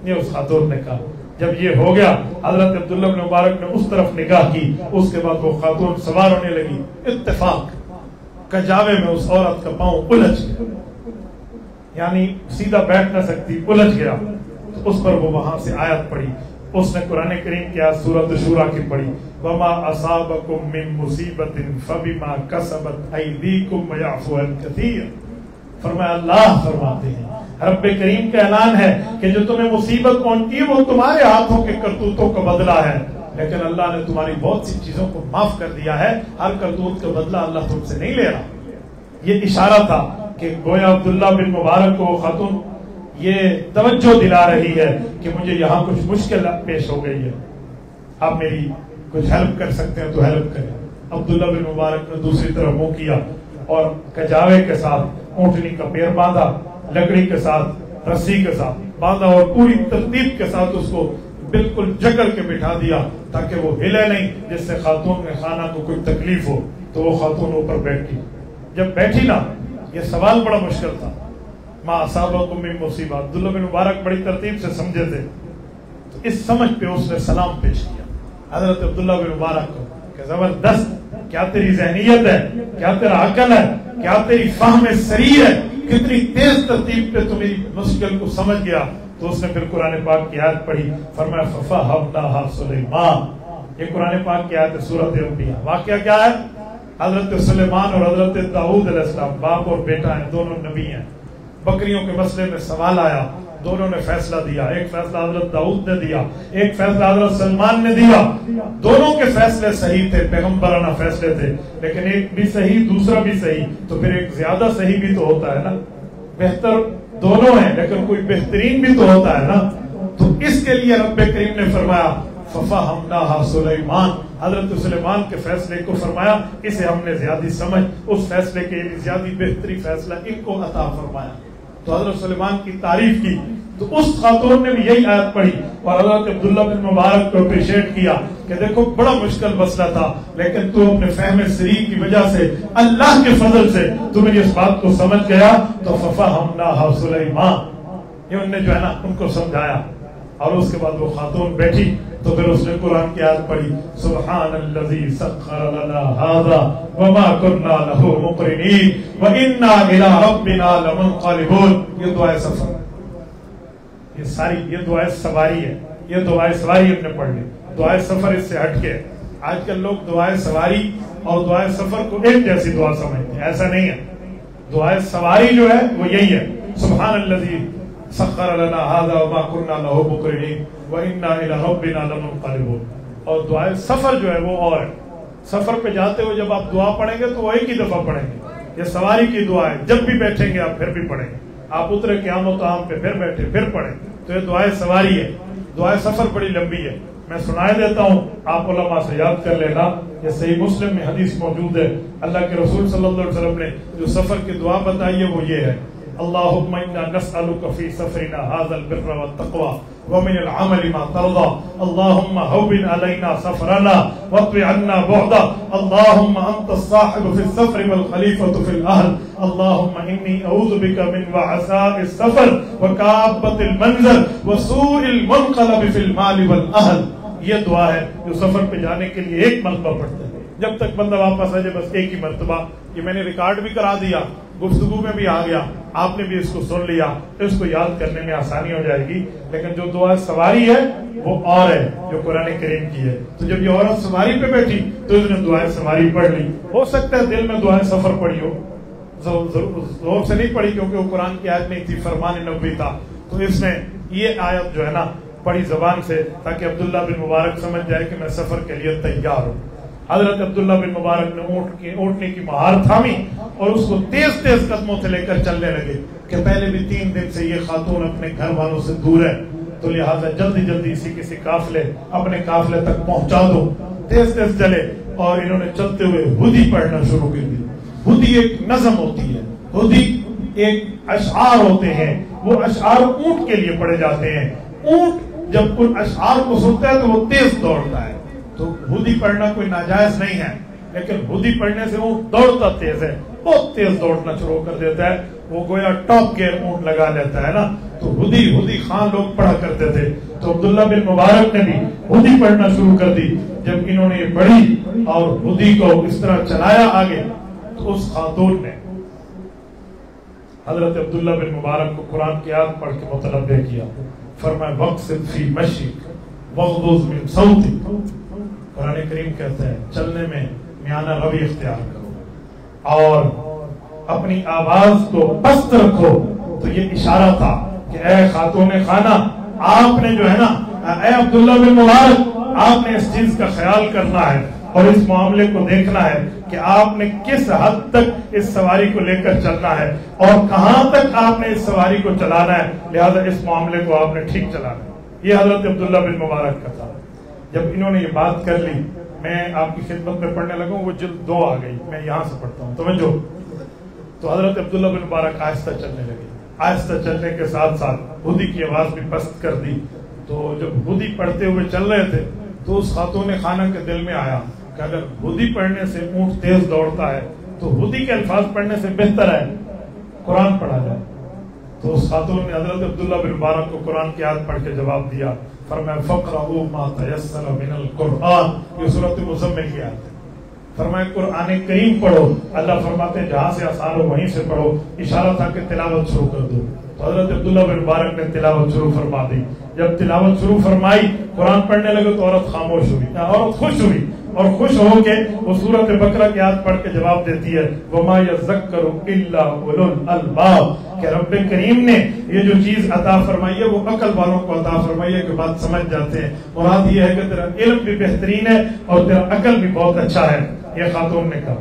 یہ اس خاتون نے کہا۔ جب یہ ہو گیا حضرت عبداللہ بن مبارک نے اس طرف نگاہ کی، اس کے بعد وہ خاتون سوار ہونے لگی، اتفاق کجاوے میں اس عورت کا پاؤں الجھ گیا، یعنی سیدھا بیٹھ نہ سکتی، الجھ گیا۔ اس پر وہ وہاں سے آیت پڑھی. اس نے قرآن کریم کی آیت سورۃ شورى کی پڑھی, وما اصابکم من مصیبت فبما کسبت ایدیکم ویعفو عن کثیر. فرمایا اللہ فرماتے ہیں, رب کریم کا اعلان ہے کہ جو تمہیں مصیبت پہنچی وہ تمہارے ہاتھوں کے کرتوتوں کا بدلہ ہے, لیکن اللہ نے تمہاری بہت سی چیزوں کو معاف کر دیا ہے. ہر کرتوت کا بدلہ اللہ تم سے نہیں لے رہا. یہ اشارہ تھا کہ گویا عبداللہ بن مبارک کو خاتون یہ توجہ دلا رہی ہے کہ مجھے یہاں کچھ مشکل پیش ہو گئی ہے, آپ میری کچھ ہیلپ کر سکتے ہیں تو ہیلپ کریں. عبداللہ بن مبارک نے دوسری طرف منہ کیا اور کجاوے کے ساتھ اونٹنی کا پیر باندھا, لکڑی کے ساتھ رسی کے ساتھ باندھا اور پوری ترتیب کے ساتھ اس کو بالکل جکڑ کے بٹھا دیا تاکہ وہ ہلے نہیں, جس سے خاتون کے خانہ کو کوئی تکلیف ہو. تو وہ خاتون اوپر بیٹھی. جب بیٹھی نا, یہ سوال بڑا مشکل تھا, ما اصابکم من مصیبہ. عبداللہ بن مبارک بڑی ترتیب سے سمجھے تھے, تو اس سمجھ پہ اس نے سلام پیش کیا حضرت عبداللہ بن مبارک کو کہ زبردست, کیا تیری ذہنیت ہے, کیا تیرا عقل ہے, کیا تیری فہم سری ہے, کتنی تیز ترتیب پہ تم میری مشکل کو سمجھ گیا. تو اس نے پھر قرآن پاک کی آیت پڑھی, فرمایا ففہمناہا سلیمان. یہ قرآن پاک کی آیت ہے سورۃ انبیاء. واقعہ کیا ہے؟ حضرت سلیمان اور حضرت داؤد علیہ السلام باپ اور بیٹا ہیں, دونوں نبی ہیں. بکریوں کے مسئلے میں سوال آیا, دونوں نے فیصلہ دیا. ایک فیصلہ حضرت داؤد نے دیا, ایک فیصلہ حضرت سلمان نے دیا. دونوں کے فیصلے صحیح تھے, پیغمبرانہ فیصلے تھے, لیکن ایک بھی صحیح دوسرا بھی صحیح, تو پھر ایک زیادہ صحیح بھی تو ہوتا ہے نا. بہتر دونوں ہیں لیکن کوئی بہترین بھی تو ہوتا ہے نا. تو اس کے لیے رب کریم نے فرمایا ففہمناہا سلیمان. حضرت سلیمان کے فیصلے کو فرمایا اسے ہم نے زیادہ سمجھ, اس فیصلے کے لیے زیادہ بہتری فیصلہ ان کو عطا فرمایا. تو حضرت سلیمان کی تعریف کی. تو اس خاتون نے بھی یہی آیت پڑھی اور حضرت عبداللہ بن مبارک کو اپریشیٹ کیا کہ دیکھو بڑا مشکل مسئلہ تھا, لیکن تو اپنے فہم سری کی وجہ سے, اللہ کے فضل سے تو میری اس بات کو سمجھ گیا. تو ففہمناہا سلیمان, یہ انہوں نے جو ہے نا ان کو سمجھایا. اور اس کے بعد وہ خاتون بیٹھی تو پھر اس نے قرآن کی آیت پڑھی, سبحان الذی سخر لنا ھذا وما كنا له مقرنین وانا الی ربنا لمنقلبون. یہ دعائے سفر, یہ دعائے سواری ہے. یہ دعائے سواری اپنے پڑھ لی. دعائے سفر اس سے ہٹ کے, آج کل لوگ دعائے سواری اور دعائے سفر کو ایک جیسی دعا سمجھتے ہیں. ایسا نہیں ہے. دعائے سواری جو ہے وہ یہی ہے, سبحان الذی سخر لنا ھذا وما كنا له مقرنین وانا الی ربنا لمنقلبون. اور دعائے سفر جو ہے وہ اور ہے. سفر پہ جاتے ہوئے جب آپ دعا پڑھیں گے تو وہ ایک ہی دفعہ پڑھیں گے. یہ سواری کی دعا ہے, جب بھی بیٹھیں گے آپ پھر بھی پڑھیں گے. آپ اترے قیام و طعام پہ پھر بیٹھے پھر پڑھیں. تو یہ دعائے سواری ہے. دعائے سفر بڑی لمبی ہے, میں سنائے دیتا ہوں, آپ علماء سے یاد کر لینا. یہ صحیح مسلم میں حدیث موجود ہے, اللہ کے رسول صلی اللہ علیہ وسلم نے جو سفر کی دعا بتائی ہے وہ یہ ہے, اللہم انا نسألک فی سفرنا ھذا البر والتقوى ومن العمل ما ترضى اللهم هون علينا سفرنا واطوِ عنا بعدا اللهم انت الصاحب في السفر والخليفة في الاهل اللهم اني اعوذ بك من وعثاء السفر وكآبة المنظر وسوء المنقلب في المال والاهل. یہ دعا ہے جو سفر پہ جانے کے لیے ایک مرتبہ پڑھتے ہیں, جب تک بندہ واپس آ جائے بس ایک ہی مرتبہ. یہ میں نے ریکارڈ بھی کرا دیا, گفتگو میں بھی آ گیا, آپ نے بھی اس کو سن لیا, تو اس کو یاد کرنے میں آسانی ہو جائے گی. لیکن جو دعا سواری ہے وہ اور ہے جو قرآن کریم کی ہے. تو جب یہ عورت سواری پہ بیٹھی تو اس نے دعائیں سواری پڑھ لی. ہو سکتا ہے دل میں دعائیں سفر پڑھی ہو, زور سے نہیں پڑھی کیونکہ وہ قرآن کی آیت نہیں تھی, فرمان نبوی تھا. تو اس نے یہ آیت جو ہے نا پڑھی زبان سے تاکہ عبداللہ بن مبارک سمجھ جائے کہ میں سفر کے لیے تیار ہوں. حضرت عبداللہ بن مبارک نے اونٹنے کی مہار تھامی اور اس کو تیز تیز قدموں سے لے کر چلنے لگے کہ پہلے بھی 3 دن سے یہ خاتون اپنے گھر والوں سے دور ہے, تو لہٰذا جلدی جلدی کسی قافلے اپنے قافلے تک پہنچا دو. تیز تیز چلے اور انہوں نے چلتے ہوئے ہدی پڑھنا شروع کر دی. ہدی ایک نظم ہوتی ہے, ہدی ایک اشعار ہوتے ہیں, وہ اشعار اونٹ کے لیے پڑھے جاتے ہیں. اونٹ جب ان اشعار کو سنتا ہے تو وہ تیز دوڑتا ہے. تو ہدی پڑھنا کوئی ناجائز نہیں ہے, لیکن ہدی پڑھنے سے وہ دوڑتا تیز ہے, بہت تیز دوڑنا شروع کر دیتا ہے. وہ گویا ٹاپ گیئر اونٹ لگا لیتا ہے نا. تو ہدی خان لوگ پڑھا کرتے تھے. تو عبداللہ بن مبارک نے بھی ہدی پڑھنا شروع کر دی. جب انہوں نے یہ پڑھی اور ہدی کو اس طرح چلایا آگے, تو اس خاتون نے حضرت عبداللہ بن مبارک کو قرآن کی آیت پڑھ کے متنبہ کیا. فرمایا وقصد فی مشیک وغضض من صوتک، قرآن کریم کہتا ہے چلنے میں میانہ روی اختیار کرو اور اپنی آواز کو پست رکھو. تو یہ اشارہ تھا کہ اے خاتون خانہ، آپ نے جو ہے نا، اے عبداللہ بن مبارک، آپ نے اس چیز کا خیال کرنا ہے اور اس معاملے کو دیکھنا ہے کہ آپ نے کس حد تک اس سواری کو لے کر چلنا ہے اور کہاں تک آپ نے اس سواری کو چلانا ہے، لہذا اس معاملے کو آپ نے ٹھیک چلانا ہے. یہ حضرت عبداللہ بن مبارک کا تھا. جب انہوں نے یہ بات کر لی، میں آپ کی خدمت میں پڑھنے لگا ہوں، وہ جلد 2 آ گئی، میں یہاں سے پڑھتا ہوں، توجہ. تو حضرت عبداللہ بن مبارک آہستہ چلنے لگے. آہستہ چلنے کے ساتھ ساتھ ہودی کی آواز بھی پست کر دی. تو جب ہودی پڑھتے ہوئے چل رہے تھے تو اس خاتون خانہ کے دل میں آیا کہ اگر ہودی پڑھنے سے اونٹ تیز دوڑتا ہے تو ہودی کے الفاظ پڑھنے سے بہتر ہے قرآن پڑھا جائے. تو اس خاتون نے حضرت عبداللہ بن مبارک کو قرآن کی آیت پڑھ کے جواب دیا. فرمایا فقرؤوا ما تيسر من القرآن، یہ سورۃ مزمل کی آیت ہے. فرمایا قرآن کریم پڑھو. اللہ فرماتے ہیں جہاں سے آسان ہو وہیں سے پڑھو. اشارہ تھا کہ تلاوت شروع کر دو. تو حضرت عبداللہ بن مبارک نے تلاوت شروع فرما دی. جب تلاوت شروع فرمائی، قرآن پڑھنے لگے تو عورت خاموش ہوئی، عورت خوش ہوئی اور خوش ہو کے وہ سورۃ بقرہ کی آیت پڑھ کے جواب دیتی ہے وما یذکر الا اولو الالباب، کہ رب کریم نے یہ جو چیز عطا فرمائی ہے وہ عقل والوں کو عطا فرمائی ہے کہ بات سمجھ جاتے ہیں. مراد یہ ہے کہ تیرا علم بھی بہترین ہے اور تیرا عقل بھی بہت اچھا ہے. یہ خاتون نے کہا.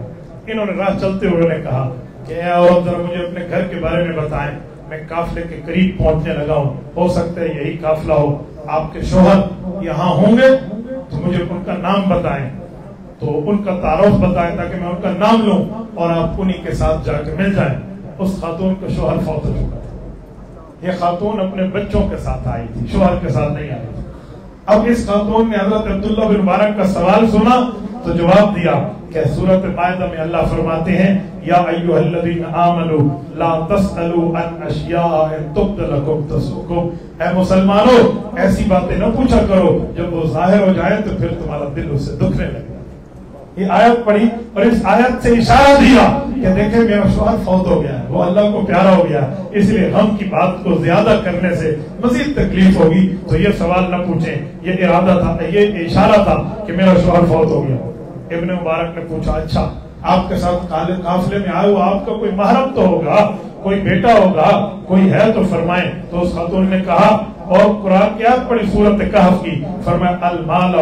انہوں نے راہ چلتے ہوئے نے کہا کہ اے عورت ذرا مجھے اپنے گھر کے بارے میں بتائیں، میں قافلے کے قریب پہنچنے لگا ہوں، ہو سکتا ہے یہی قافلہ ہو، آپ کے شوہر یہاں ہوں گے تو مجھے ان کا نام بتائیں، تو ان کا تعارف بتائیں تاکہ میں ان کا نام لوں اور آپ انہی کے ساتھ جا کے مل جائیں. اس خاتون کا شوہر فوت ہو چکا تھا. یہ خاتون اپنے بچوں کے ساتھ آئی تھی، شوہر کے ساتھ نہیں آئی تھی. اب اس خاتون نے حضرت عبداللہ بن مبارک کا سوال سنا تو جواب دیا کہ سورۃ مائدہ میں اللہ فرماتے ہیں یا ایھا الذین آمنوا لا تسألوا عن اشیاء ان تبد لکم تسؤکم، اے مسلمانوں ایسی باتیں نہ پوچھا کرو جب وہ ظاہر ہو جائیں تو پھر تمہارا دل اس سے دکھنے لگے. یہ آیت پڑھی اور اس آیت سے اشارہ دیا کہ دیکھیں میرا شوہر فوت ہو گیا ہے، وہ اللہ کو پیارا ہو گیا ہے، اس لیے غم کی بات کو زیادہ کرنے سے مزید تکلیف ہوگی، تو یہ سوال نہ پوچھیں. یہ ارادہ تھا، یہ اشارہ تھا کہ میرا شوہر فوت ہو گیا. ابن مبارک نے پوچھا اچھا آپ کے ساتھ قافلے میں آئے ہو، آپ کا کوئی محرم تو ہوگا، کوئی بیٹا ہوگا، کوئی ہے تو فرمائیں. تو اس خاتون نے کہا اور قرآن کی آیت پڑھی سورۃ کہف کی، فرمایا المال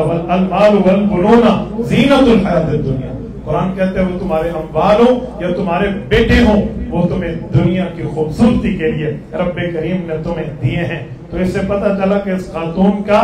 والبنون زینت الحیات الدنیا. قرآن کہتے ہیں وہ تمہارے اموال ہوں یا تمہارے بیٹے ہوں وہ تمہیں دنیا کی خوبصورتی کے لیے رب کریم نے تمہیں دیے ہیں. تو اس سے پتہ چلا کہ اس خاتون کا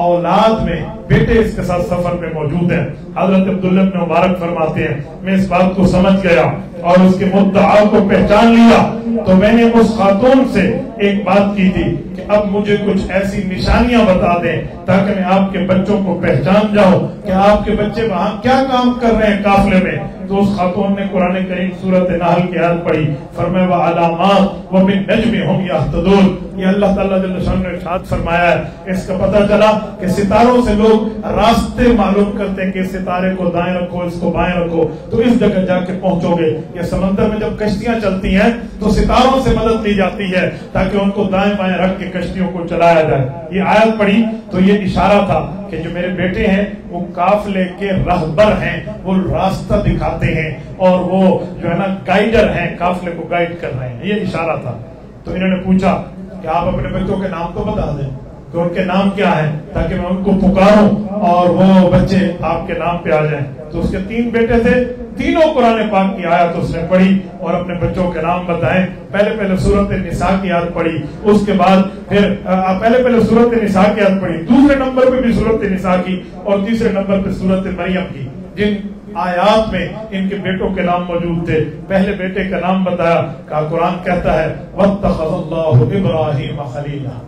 اولاد میں بیٹے اس کے ساتھ سفر میں موجود ہیں. حضرت عبداللہ بن مبارک فرماتے ہیں میں اس بات کو سمجھ گیا اور اس کے مدعا کو پہچان لیا تو میں نے اس خاتون سے ایک بات کی تھی کہ اب مجھے کچھ ایسی نشانیاں بتا دیں تاکہ میں آپ کے بچوں کو پہچان جاؤں کہ آپ کے بچے وہاں کیا کام کر رہے ہیں قافلے میں. تو اس خاتون نے قرآن کریم سورۃ نحل کی آیت پڑھی، فرمایا وعلامات وبالنجم هم يهتدون. یہ اللہ تعالیٰ جل شانہ نے ارشاد فرمایا ہے اس کا پتہ چلا کہ ستاروں سے لوگ راستے معلوم کرتے ہیں کہ اس ستارے کو دائیں رکھو، اس کو بائیں رکھو تو اس جگہ جا کے پہنچو گے. یہ سمندر میں جب کشتیاں چلتی ہیں تو ستاروں سے مدد لی جاتی ہے تاکہ ان کو دائیں بائیں رکھ کے کشتیوں کو چلایا جائے. یہ آیت پڑھی تو یہ اشارہ تھا کہ جو میرے بیٹے ہیں وہ قافلے کے رہبر ہیں، وہ راستہ دکھاتے ہیں اور وہ جو ہے نا گائیڈر ہیں، قافلے کو گائیڈ کر رہے ہیں. یہ اشارہ تھا. تو انہوں نے پوچھا کہ آپ اپنے بچوں کے نام تو بتا دیں کہ ان کے نام کیا ہے تاکہ میں ان کو پکاروں اور وہ بچے آپ کے نام پہ آ جائیں. تو اس کے 3 بیٹے تھے، تینوں قرآن پاک کی آیت اس نے پڑھی اور اپنے بچوں کے نام بتائیں. پہلے سورۃ النساء کی آیت پڑھی، اس کے بعد پھر پہلے سورۃ النساء کی آیت پڑھی، دوسرے نمبر پہ بھی سورۃ النساء کی اور تیسرے نمبر پہ سورۃ مریم کی، جن آیات میں ان کے بیٹوں کے نام موجود تھے. پہلے بیٹے کا نام بتایا کہ قرآن کہتا ہے واتخذ اللہ ابراہیم خلیلا،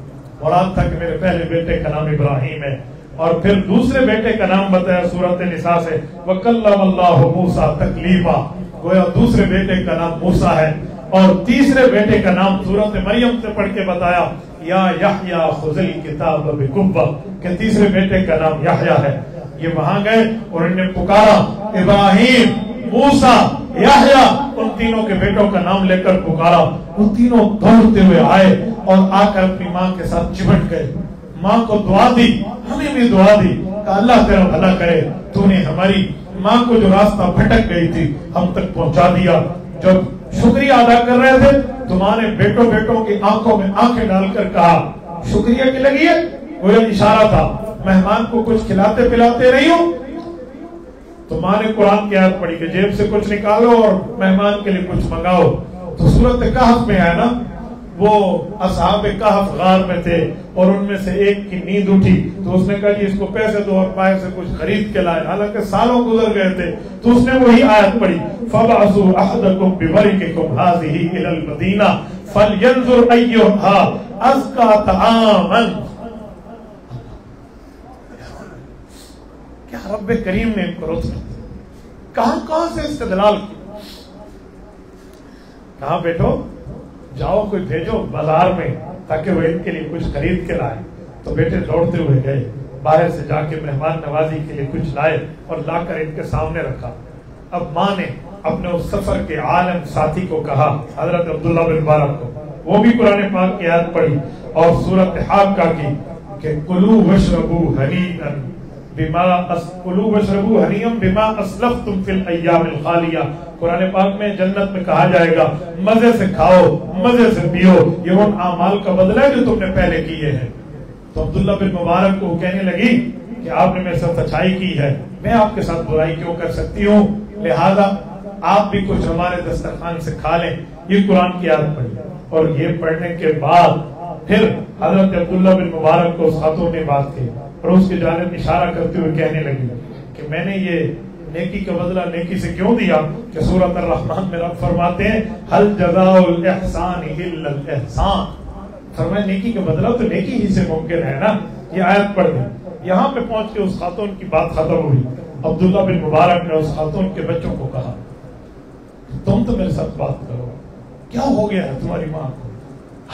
مراد تھا کہ میرے پہلے بیٹے کا نام ابراہیم ہے. اور پھر دوسرے بیٹے کا نام بتایا سورۃ النساء سے وکلم اللہ موسیٰ تکلیما، گویا دوسرے بیٹے کا نام موسیٰ ہے. اور تیسرے بیٹے کا نام سورۃ مریم سے پڑھ کے بتایا یا یحییٰ خذ الکتاب بقوہ، کہ تیسرے بیٹے کا نام یحییٰ ہے. یہ وہاں گئے اور انہوں نے پکارا ابراہیم، موسیٰ، یحییٰ، ان تینوں کے بیٹوں کا نام لے کر پکارا. وہ تینوں دوڑتے ہوئے آئے اور آ کر اپنی ماں کے ساتھ چمٹ گئے. ماں کو دعا دی, ہمیں بھی دعا دی کہ اللہ تیرا بھلا کرے, تو نے ہماری ماں کو جو راستہ بھٹک گئی تھی ہم تک پہنچا دیا. جب شکریہ ادا کر رہے تھے تو ماں نے بیٹوں کی آنکھوں میں آنکھیں ڈال کر کہا شکریہ کی لگی ہے. وہ اشارہ تھا مہمان کو کچھ کھلاتے پلاتے نہیں ہو. تو ماں نے قرآن کی آیت پڑھی کہ جیب سے کچھ نکالو اور مہمان کے لیے کچھ منگاؤ. تو سورۃ کہف میں ہے نا, وہ اصحاب کہف غار میں تھے اور ان میں سے ایک کی نیند اٹھی تو اس نے کہا جی اس کو پیسے دو اور پائے سے کچھ خرید کے لائے, حالانکہ سالوں گزر گئے تھے. تو اس نے وہی آیت پڑھی فَبَعْثُوا أَحَدَكُمْ بِوَرِقِكُمْ هَٰذِهِ إِلَى الْمَدِينَةِ فَلْيَنظُرْ أَيُّهَا أَزْكَىٰ طَعَامًا. کیا رب کریم نے ان کو رتبہ کہاں سے استدلال کی. کہاں بیٹھو جاؤ کوئی بھیجو بازار میں تاکہ وہ ان کے لیے کچھ خرید کے لائے. تو بیٹے دوڑتے ہوئے گئے, باہر سے جا کے مہمان نوازی کے لیے کچھ لائے اور لا کر ان کے سامنے رکھا. اب ماں نے اپنے اس سفر کے عالم ساتھی کو کہا, حضرت عبداللہ بن مبارک کو, وہ بھی قرآن پاک کی آیت پڑھی اور سورۃ حاقہ کی کہ کلوا واشربوا ہنیئا بما اسلفتم فی الایام الخالیہ. قرآن پاک میں جنت میں کہا جائے گا مزے سے کھاؤ مزے سے پیو, یہ ان اعمال کا بدلہ ہے جو تم نے پہلے کیے ہیں. تو عبداللہ بن مبارک کو کہنے لگی کہ آپ نے میرے ساتھ اچھائی کی ہے, میں آپ کے ساتھ برائی کیوں کر سکتی ہوں, لہذا آپ بھی کچھ ہمارے دسترخوان سے کھا لیں. یہ قرآن کی آیت پڑھی اور یہ پڑھنے کے بعد پھر حضرت عبداللہ بن مبارک کو خاتون نے بات کی اور اس کی جانب اشارہ کرتے ہوئے کہنے لگی کہ میں نے یہ نیکی کا بدلہ نیکی سے کیوں دیا کہ سورۃ الرحمن میں رب فرماتے ہیں هل جزاء الاحسان الا الاحسان. فرمایا نیکی کا بدلہ تو نیکی ہی سے ممکن ہے نا. یہ آیت پڑھ دی. یہاں پہ پہنچ کے اس خاتون کی بات ختم ہوئی. عبداللہ بن مبارک نے اس خاتون کے بچوں کو کہا تم تو میرے ساتھ بات کرو, کیا ہو گیا ہے تمہاری ماں کو,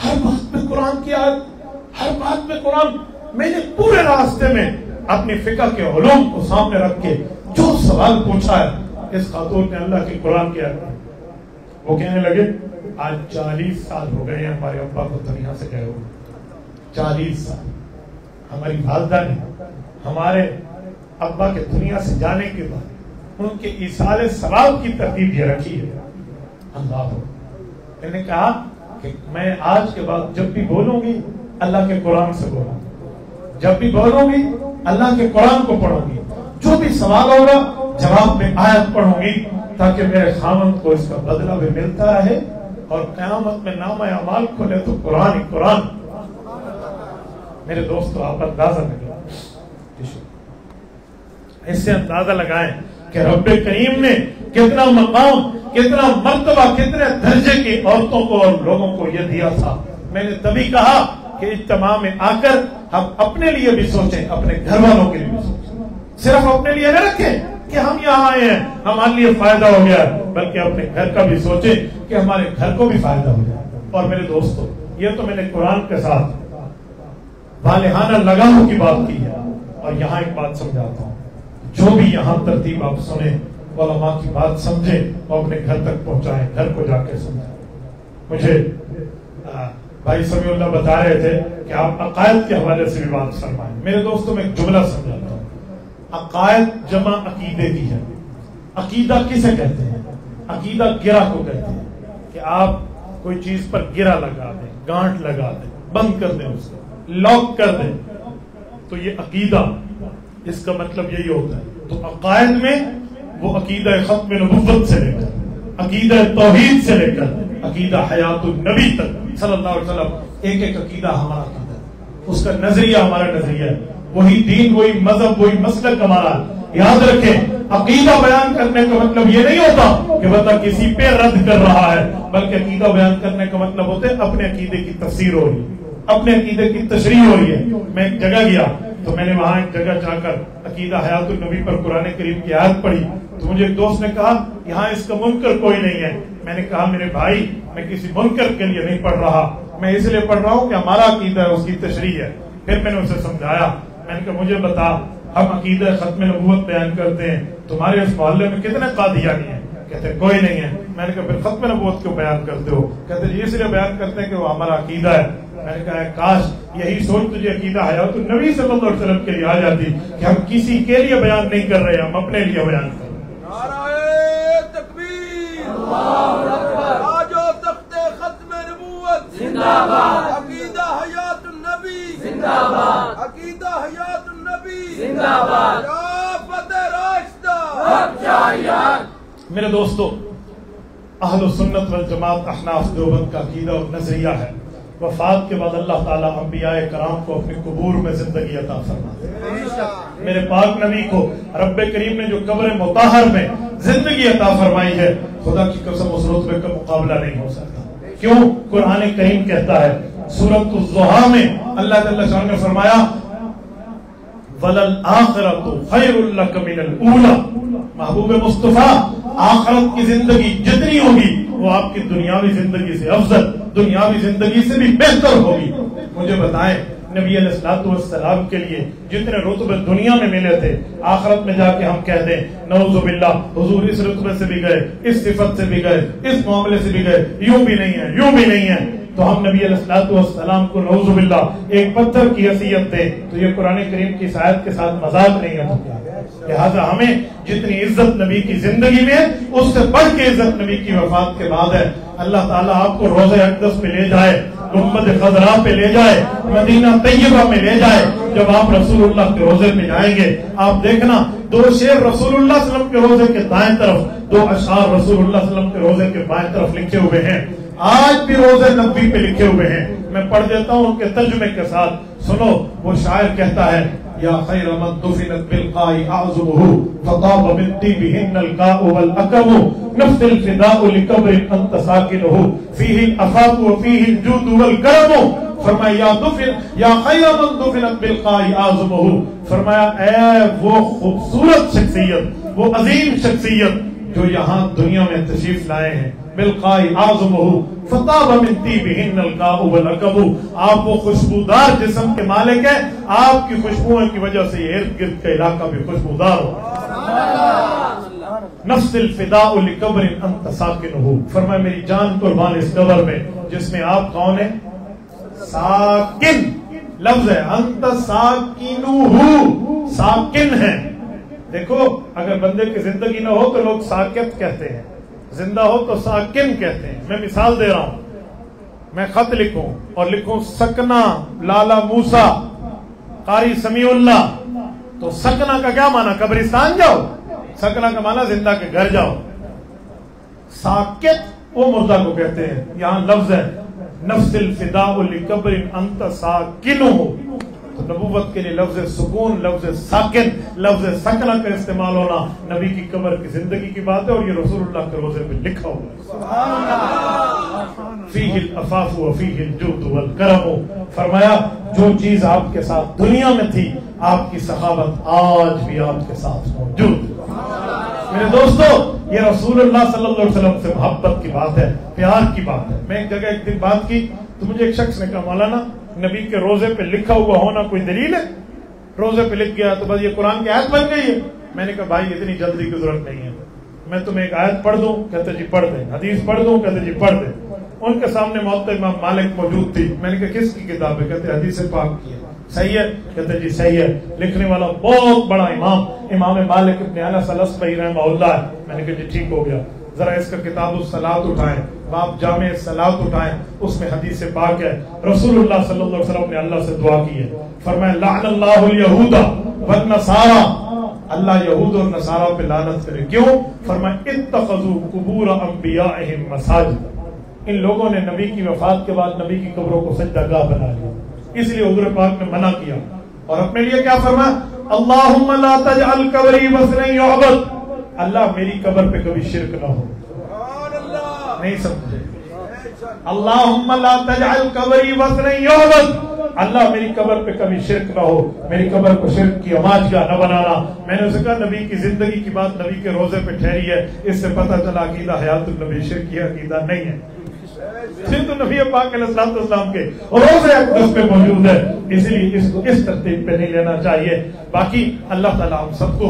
ہر بات میں قرآن کی آیت, ہر بات میں قرآن. میں نے پورے راستے میں اپنی فقہ کے علوم کو سامنے رکھ کے جو سوال پوچھا ہے اس خاتون نے اللہ کی قرآن کی آیت. وہ کہنے لگے آج 40 سال ہو گئے ہیں ہمارے ابا کو دنیا سے گئے ہوئے. 40 سال ہماری والدہ نے ہمارے ابا کے دنیا سے جانے کے بعد ان کے ایصال ثواب کی ترتیب یہ رکھی ہے. اللہ میں نے کہا کہ میں آج کے بعد جب بھی بولوں گی اللہ کے قرآن سے بولوں گی, جب بھی بولوں گی اللہ کے قرآن کو پڑھوں گی, جو بھی سوال ہوگا جواب میں آیت پڑھوں گی تاکہ میرے خاوند کو اس کا بدلہ بھی ملتا رہے اور قیامت میں نامہ اعمال کھولے تو قرآن ہی قرآن. میرے دوستو آپ اندازہ لگائیں, اس سے اندازہ لگائیں کہ رب کریم نے کتنا مقام, کتنا مرتبہ, کتنے درجے کی عورتوں کو اور لوگوں کو یہ دیا تھا. میں نے تبھی کہا کہ اجتماع میں آ کر ہم اپنے لیے بھی سوچیں, اپنے گھر والوں کے لیے بھی سوچیں. صرف اپنے لیے نہ رکھیں کہ ہم یہاں آئے ہیں ہمارے لیے فائدہ ہو گیا, بلکہ اپنے گھر کا بھی سوچیں کہ ہمارے گھر کو بھی فائدہ ہو جائے. اور میرے دوستو یہ تو میں نے قرآن کے ساتھ والہانہ لگاموں کی بات کی ہے. اور یہاں ایک بات سمجھاتا ہوں, جو بھی یہاں ترتیب آپ سنیں علماء کی بات سمجھیں اور اپنے گھر تک پہنچائیں, گھر کو جا کے سمجھائیں. مجھے بھائی سمیع اللہ بتا رہے تھے کہ آپ عقائد کے حوالے سے بھی بات فرمائیں. میرے دوستوں میں ایک جملہ سمجھاتا ہوں. عقائد جمع عقیدے کی ہے. عقیدہ کسے کہتے ہیں؟ عقیدہ گرہ کو کہتے ہیں کہ آپ کوئی چیز پر گرہ لگا دیں, گانٹ لگا دیں, بند کر دیں, اس کو لاک کر دیں, تو یہ عقیدہ, اس کا مطلب یہی ہوتا ہے. تو عقائد میں وہ عقیدہ ختم نبوت سے لے کر عقیدہ توحید سے لے کر عقیدہ حیات النبی تک صلی اللہ علیہ وسلم, ایک ایک عقیدہ ہمارا عقیدہ, اس کا نظریہ ہمارا نظریہ ہے. وہی دین, وہی مذہب, وہی مسلک ہمارا. یاد رکھیں عقیدہ بیان کرنے کا مطلب یہ نہیں ہوتا کہ بندہ کسی پہ رد کر رہا ہے, بلکہ عقیدہ بیان کرنے کا مطلب ہوتا ہے اپنے عقیدے کی تفسیر ہو رہی ہے, اپنے عقیدے کی تشریح ہو رہی ہے. میں ایک جگہ گیا تو میں نے وہاں ایک جگہ جا کر عقیدہ حیات النبی پر قرآن کریم کی آیت پڑھی تو مجھے ایک دوست نے کہا یہاں اس کا منکر کوئی نہیں ہے. میں نے کہا میرے بھائی میں کسی منکر کے لیے نہیں پڑھ رہا, میں اس لیے پڑھ رہا ہوں کہ ہمارا عقیدہ ہے, اس کی تشریح ہے. پھر میں نے اسے سمجھایا, میں نے کہا مجھے بتا ہم عقیدہ ختم نبوت بیان کرتے ہیں, تمہارے اس محلے میں کتنے قادیانی ہیں؟ کہتے کوئی نہیں ہے. میں نے کہا پھر ختم نبوت کیوں بیان کرتے ہو؟ کہتے اس لیے بیان کرتے ہیں کہ وہ ہمارا عقیدہ ہے. میں نے کہا کاش یہی سوچ تجھے عقیدہ حیات النبی صلی اللہ علیہ وسلم کے لیے آ جاتی کہ ہم کسی کے لیے بیان نہیں کر رہے، ہم اپنے لیے بیان کر رہے ہیں۔ نعرہ تکبیر، اللہ اکبر، آجو تخت ختم نبوت زندہ باد، عقیدہ حیات النبی زندہ باد، عقیدہ حیات النبی زندہ باد، یا فتح راشدہ حق جاریات۔ میرے دوستو، اہل سنت والجماعت احناف دیوبند کا عقیدہ اور نظریہ ہے وفات کے بعد اللہ تعالیٰ انبیاء کرام کو اپنے قبور میں زندگی عطا فرماتے ہیں۔ میرے پاک نبی کو رب کریم نے جو قبر مطہر میں زندگی عطا فرمائی ہے، خدا کی قسم اس رتبے کا مقابلہ نہیں ہو سکتا۔ کیوں؟ قرآن کریم کہتا ہے سورۃ الضحیٰ میں اللہ جل شانہ نے فرمایا وَلَلْآخِرَةُ خَيْرٌ لَكَ مِنَ الْأُولَى، محبوب مصطفیٰ آخرت کی زندگی جتنی ہوگی وہ آپ کی دنیاوی زندگی سے افضل، دنیاوی زندگی سے بھی بہتر ہوگی۔ مجھے بتائیں نبی علیہ الصلوۃ والسلام کے لیے جتنے رتبے دنیا میں ملے تھے، آخرت میں جا کے ہم کہہ دیں نعوذ باللہ حضور اس رتبے سے بھی گئے، اس صفت سے بھی گئے، اس معاملے سے بھی گئے، یوں بھی نہیں ہے، یوں بھی نہیں ہے، تو ہم نبی علیہ الصلوۃ والسلام کو نعوذ باللہ ایک پتھر کی حیثیت دیں تو یہ قرآن کریم کی آیت کے ساتھ مذاق نہیں ہے۔ لہذا ہمیں جتنی عزت نبی کی زندگی میں ہے اس سے بڑھ کے عزت نبی کی وفات کے بعد ہے۔ اللہ تعالیٰ آپ کو روضہ اقدس پہ لے جائے، گنبد خضراء پہ لے جائے، مدینہ طیبہ میں لے جائے، جب آپ رسول اللہ کے روضے پہ جائیں گے آپ دیکھنا دو شعر رسول اللہ صلی اللہ علیہ وسلم کے روضے کے دائیں طرف، دو اشعار رسول اللہ صلی اللہ علیہ وسلم کے روضے کے بائیں طرف لکھے ہوئے ہیں، آج بھی روضے نبوی پہ لکھے ہوئے ہیں۔ میں پڑھ دیتا ہوں ان کے ترجمے کے ساتھ، سنو۔ وہ شاعر کہتا ہے یا خیر من دفنت بالقاء اعظمه فطاب من طيبهن القاء والأكم نفس الفداء لقبر انت ساكنه فيه الافاق وفيه الجود والكرم۔ فرمایا یا خیر من دفنت بالقاء اعظمه، فرمایا اے وہ خوبصورت شخصیت، وہ عظیم شخصیت جو یہاں دنیا میں تشریف لائے ہیں، بالقاء اعظمه فطاب من طيبهن القاء والأكم، آپ وہ خوشبودار جسم کے مالک ہیں، آپ کی خوشبوؤں کی وجہ سے یہ ارد گرد کا علاقہ بھی خوشبودار ہو۔ نفس الفداء لقبر انت ساکنہ، فرمایا میری جان قربان اس قبر میں جس میں آپ کون ہیں؟ ساکن لفظ ہے، انت ساکنہ، ساکن ہیں۔ دیکھو اگر بندے کی زندگی نہ ہو تو لوگ ساکت کہتے ہیں، زندہ ہو تو ساکن کہتے ہیں۔ میں مثال دے رہا ہوں، میں خط لکھوں اور لکھوں سکنا لالا موسیٰ قاری سمیع اللہ، تو سکنا کا کیا معنی؟ قبرستان جاؤ، سکنا کا معنی زندہ کے گھر جاؤ، ساکت وہ مردہ کو کہتے ہیں۔ یہاں لفظ ہے نفس الفداء لقبر انت ساکنہ، تو نبوت کے لیے لفظ سکون، لفظ ساکن، لفظ سکنا کا استعمال ہونا نبی کی قبر کی زندگی کی بات ہے، اور یہ رسول اللہ کے روزے پہ لکھا ہوا ہے۔ سبحان اللہ۔ فیہ العفاف وفیہ الجود والکرم، فرمایا جو چیز آپ کے ساتھ دنیا میں تھی آپ کی سخاوت آج بھی آپ کے ساتھ موجود۔ میرے دوستو یہ رسول اللہ صلی اللہ علیہ وسلم سے محبت کی بات ہے، پیار کی بات ہے۔ میں ایک جگہ ایک دن بات کی تو مجھے ایک شخص نے کہا مولانا نبی کے روزے پہ لکھا ہوا ہونا کوئی دلیل ہے؟ روزے پہ لکھ گیا تو بس یہ قرآن کی آیت بن گئی ہے؟ میں نے کہا بھائی اتنی جلدی کی ضرورت نہیں ہے، میں تمہیں ایک آیت پڑھ دوں؟ کہتے جی پڑھ دیں۔ حدیث پڑھ دوں؟ کہتے جی پڑھ دیں۔ ان کے سامنے موطا امام مالک موجود تھی، میں نے کہا کس کی کتاب ہے؟ کہتے حدیث پاک کی ہے۔ صحیح ہے؟ کہتے جی صحیح ہے۔ لکھنے والا بہت بڑا امام مالک ابن انس الاسبہی رحمہ اللہ ہے۔ میں نے کہا جی ٹھیک ہو گیا، ذرا اس کا کتاب الصلاۃ اٹھائیں، باب جامع الصلاۃ اٹھائیں، اس میں حدیث پاک ہے رسول اللہ صلی اللہ علیہ وسلم نے اللہ سے دعا کی ہے، فرمایا لعن اللہ الیہود والنصارى، اللہ یہود اور نصارہ پہ لعنت کرے۔ کیوں؟ فرمایا اتخذوا قبور انبیائہم مساجد، ان لوگوں نے نبی کی وفات کے بعد نبی کی قبروں کو سجدہ گاہ بنا لیا، اس لیے حضور پاک نے منع کیا۔ اور اپنے لیے کیا فرمایا؟ اللہم لا تجعل قبری وثنا یعبد، اللہ میری قبر پہ کبھی شرک نہ ہو۔ نہیں سمجھے؟ اللہم لا تجعل قبری وثنا یعبد، اللہ میری قبر پہ کبھی شرک نہ ہو، میری قبر کو شرک کی اماجگاہ نہ بنانا۔ میں نے اسے کہا نبی کی زندگی کی بات نبی کے روزے پہ ٹھہری ہے، اس سے پتہ چلا عقیدہ حیات النبی شرک کی عقیدہ نہیں ہے۔ صرف تو نبی پاک علیہ السلام کے روضہ اقدس میں موجود ہے، اسی لیے اس کو اس ترتیب پہ نہیں لینا چاہیے۔ باقی اللہ تعالیٰ ہم سب کو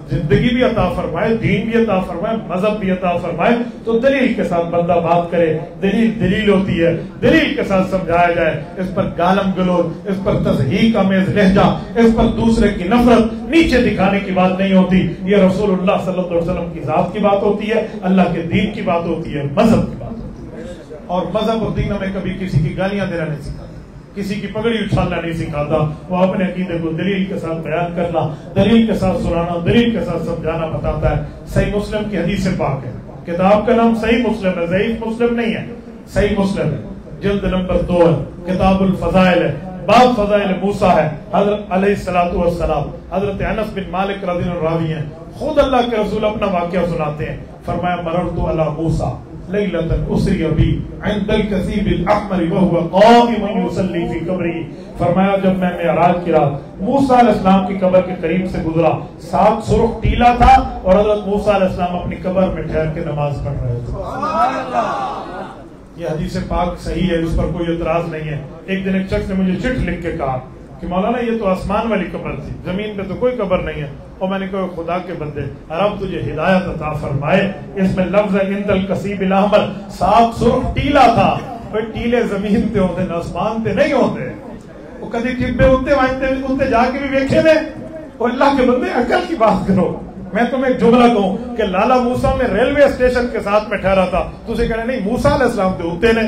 زندگی بھی عطا فرمائے، دین بھی عطا فرمائے، مذہب بھی عطا فرمائے، تو دلیل کے ساتھ بندہ بات کرے، دلیل ہوتی ہے، دلیل کے ساتھ سمجھایا جائے، اس پر گالم گلوچ، اس پر تضحیک آمیز لہجہ، اس پر دوسرے کی نفرت نیچے دکھانے کی بات نہیں ہوتی۔ یہ رسول اللہ صلی اللہ علیہ وسلم کی ذات کی بات ہوتی ہے، اللہ کے دین کی بات ہوتی ہے، مذہب کی بات ہوتی ہے۔ اور مذہب اور دین ہمیں کبھی کسی کی گالیاں دینا نہیں سکھاتا، کسی کی پگڑی اچھالنا نہیں سکھاتا، وہ اپنے عقیدے کو دلیل کے ساتھ بیان کرنا، دلیل کے ساتھ سنانا، دلیل کے ساتھ سمجھانا بتاتا ہے۔ صحیح مسلم کی حدیث پاک ہے، کتاب کا نام صحیح مسلم ہے، ضعیف مسلم نہیں ہے، صحیح مسلم ہے، جلد نمبر 2 ہے، کتاب الفضائل ہے، باب فضائل موسیٰ ہے۔ حضرت علیہ الصلوۃ والسلام، حضرت انس بن مالک رضی اللہ عنہ راوی ہیں، خود اللہ کے رسول اپنا واقعہ سناتے ہیں، فرمایا مررت علی موسیٰ لیلۃ اسری بی عند الکثیب الاحمر وهو قائم یصلی فی قبرہ، فرمایا جب میں معراج کی رات موسیٰ علیہ السلام کی قبر کے قریب سے گزرا، 7 سرخ ٹیلا تھا اور حضرت موسیٰ علیہ السلام اپنی قبر میں ٹھہر کے نماز پڑھ رہے تھے۔ سبحان اللہ، یہ حدیث پاک صحیح ہے، اس پر کوئی اعتراض نہیں ہے۔ ایک دن ایک شخص نے مجھے چٹ لکھ کے کہا کہ مولانا یہ تو آسمان والی قبر تھی، زمین پہ تو کوئی قبر نہیں ہے۔ اور میں نے کہا خدا کے بندے، رب تجھے ہدایت عطا فرمائے، اس میں لفظ ہے عند الکثیب الاحمر، 7 سرخ ٹیلا تھا۔ کوئی ٹیلے زمین پہ ہوتے ہیں، آسمان پہ نہیں ہوتے، وہ کدی ٹبے اتنے جا کے بھی ویکھے نے۔ اور اللہ کے بندے عقل کی بات کرو، میں تمہیں ایک جملہ کہوں کہ لالا موسیٰ میں ریلوے اسٹیشن کے ساتھ میں ٹھہرا تھا، تو اسے کہنا نہیں موسیٰ علیہ السلام تے ہوتے نے،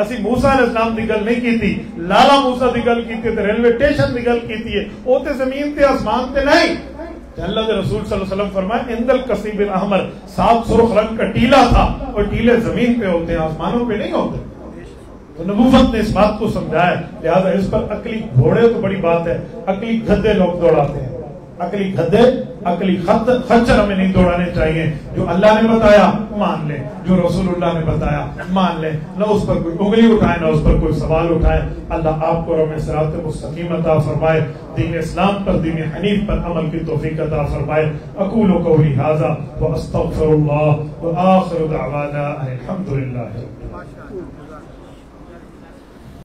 اسی موسیٰ علیہ السلام دی گل نہیں کی تھی، لالا موسیٰ دی گل کی تھی، ریلوے اسٹیشن دی گل کی تھی، وہ تے زمین تے آسمان تے نہیں۔ اللہ کے رسول صلی اللہ علیہ وسلم فرمائے عند الکثیب الاحمر، 7 سرخ رنگ کا ٹیلا تھا، اور ٹیلے زمین پہ ہوتے ہیں، آسمانوں پہ نہیں ہوتے۔ تو نبوت نے اس بات کو سمجھایا، لہذا اس پر عقلی گھوڑے تو بڑی بات ہے، عقلی گدھے لوگ دوڑاتے ہیں، عقلی گدھے، عقلی خچر ہمیں نہیں دوڑانے چاہیے۔ جو اللہ نے بتایا مان لیں، جو رسول اللہ نے بتایا مان لیں، نہ اس پر کوئی انگلی اٹھائے، نہ اس پر کوئی سوال اٹھائے۔ اللہ آپ کو ہمیں صراط مستقیم عطا فرمائے، دین اسلام پر، دین حنیف پر عمل کی توفیق عطا فرمائے۔ اقول قولی ھذا واستغفر اللہ وآخر دعوانا الحمد للہ۔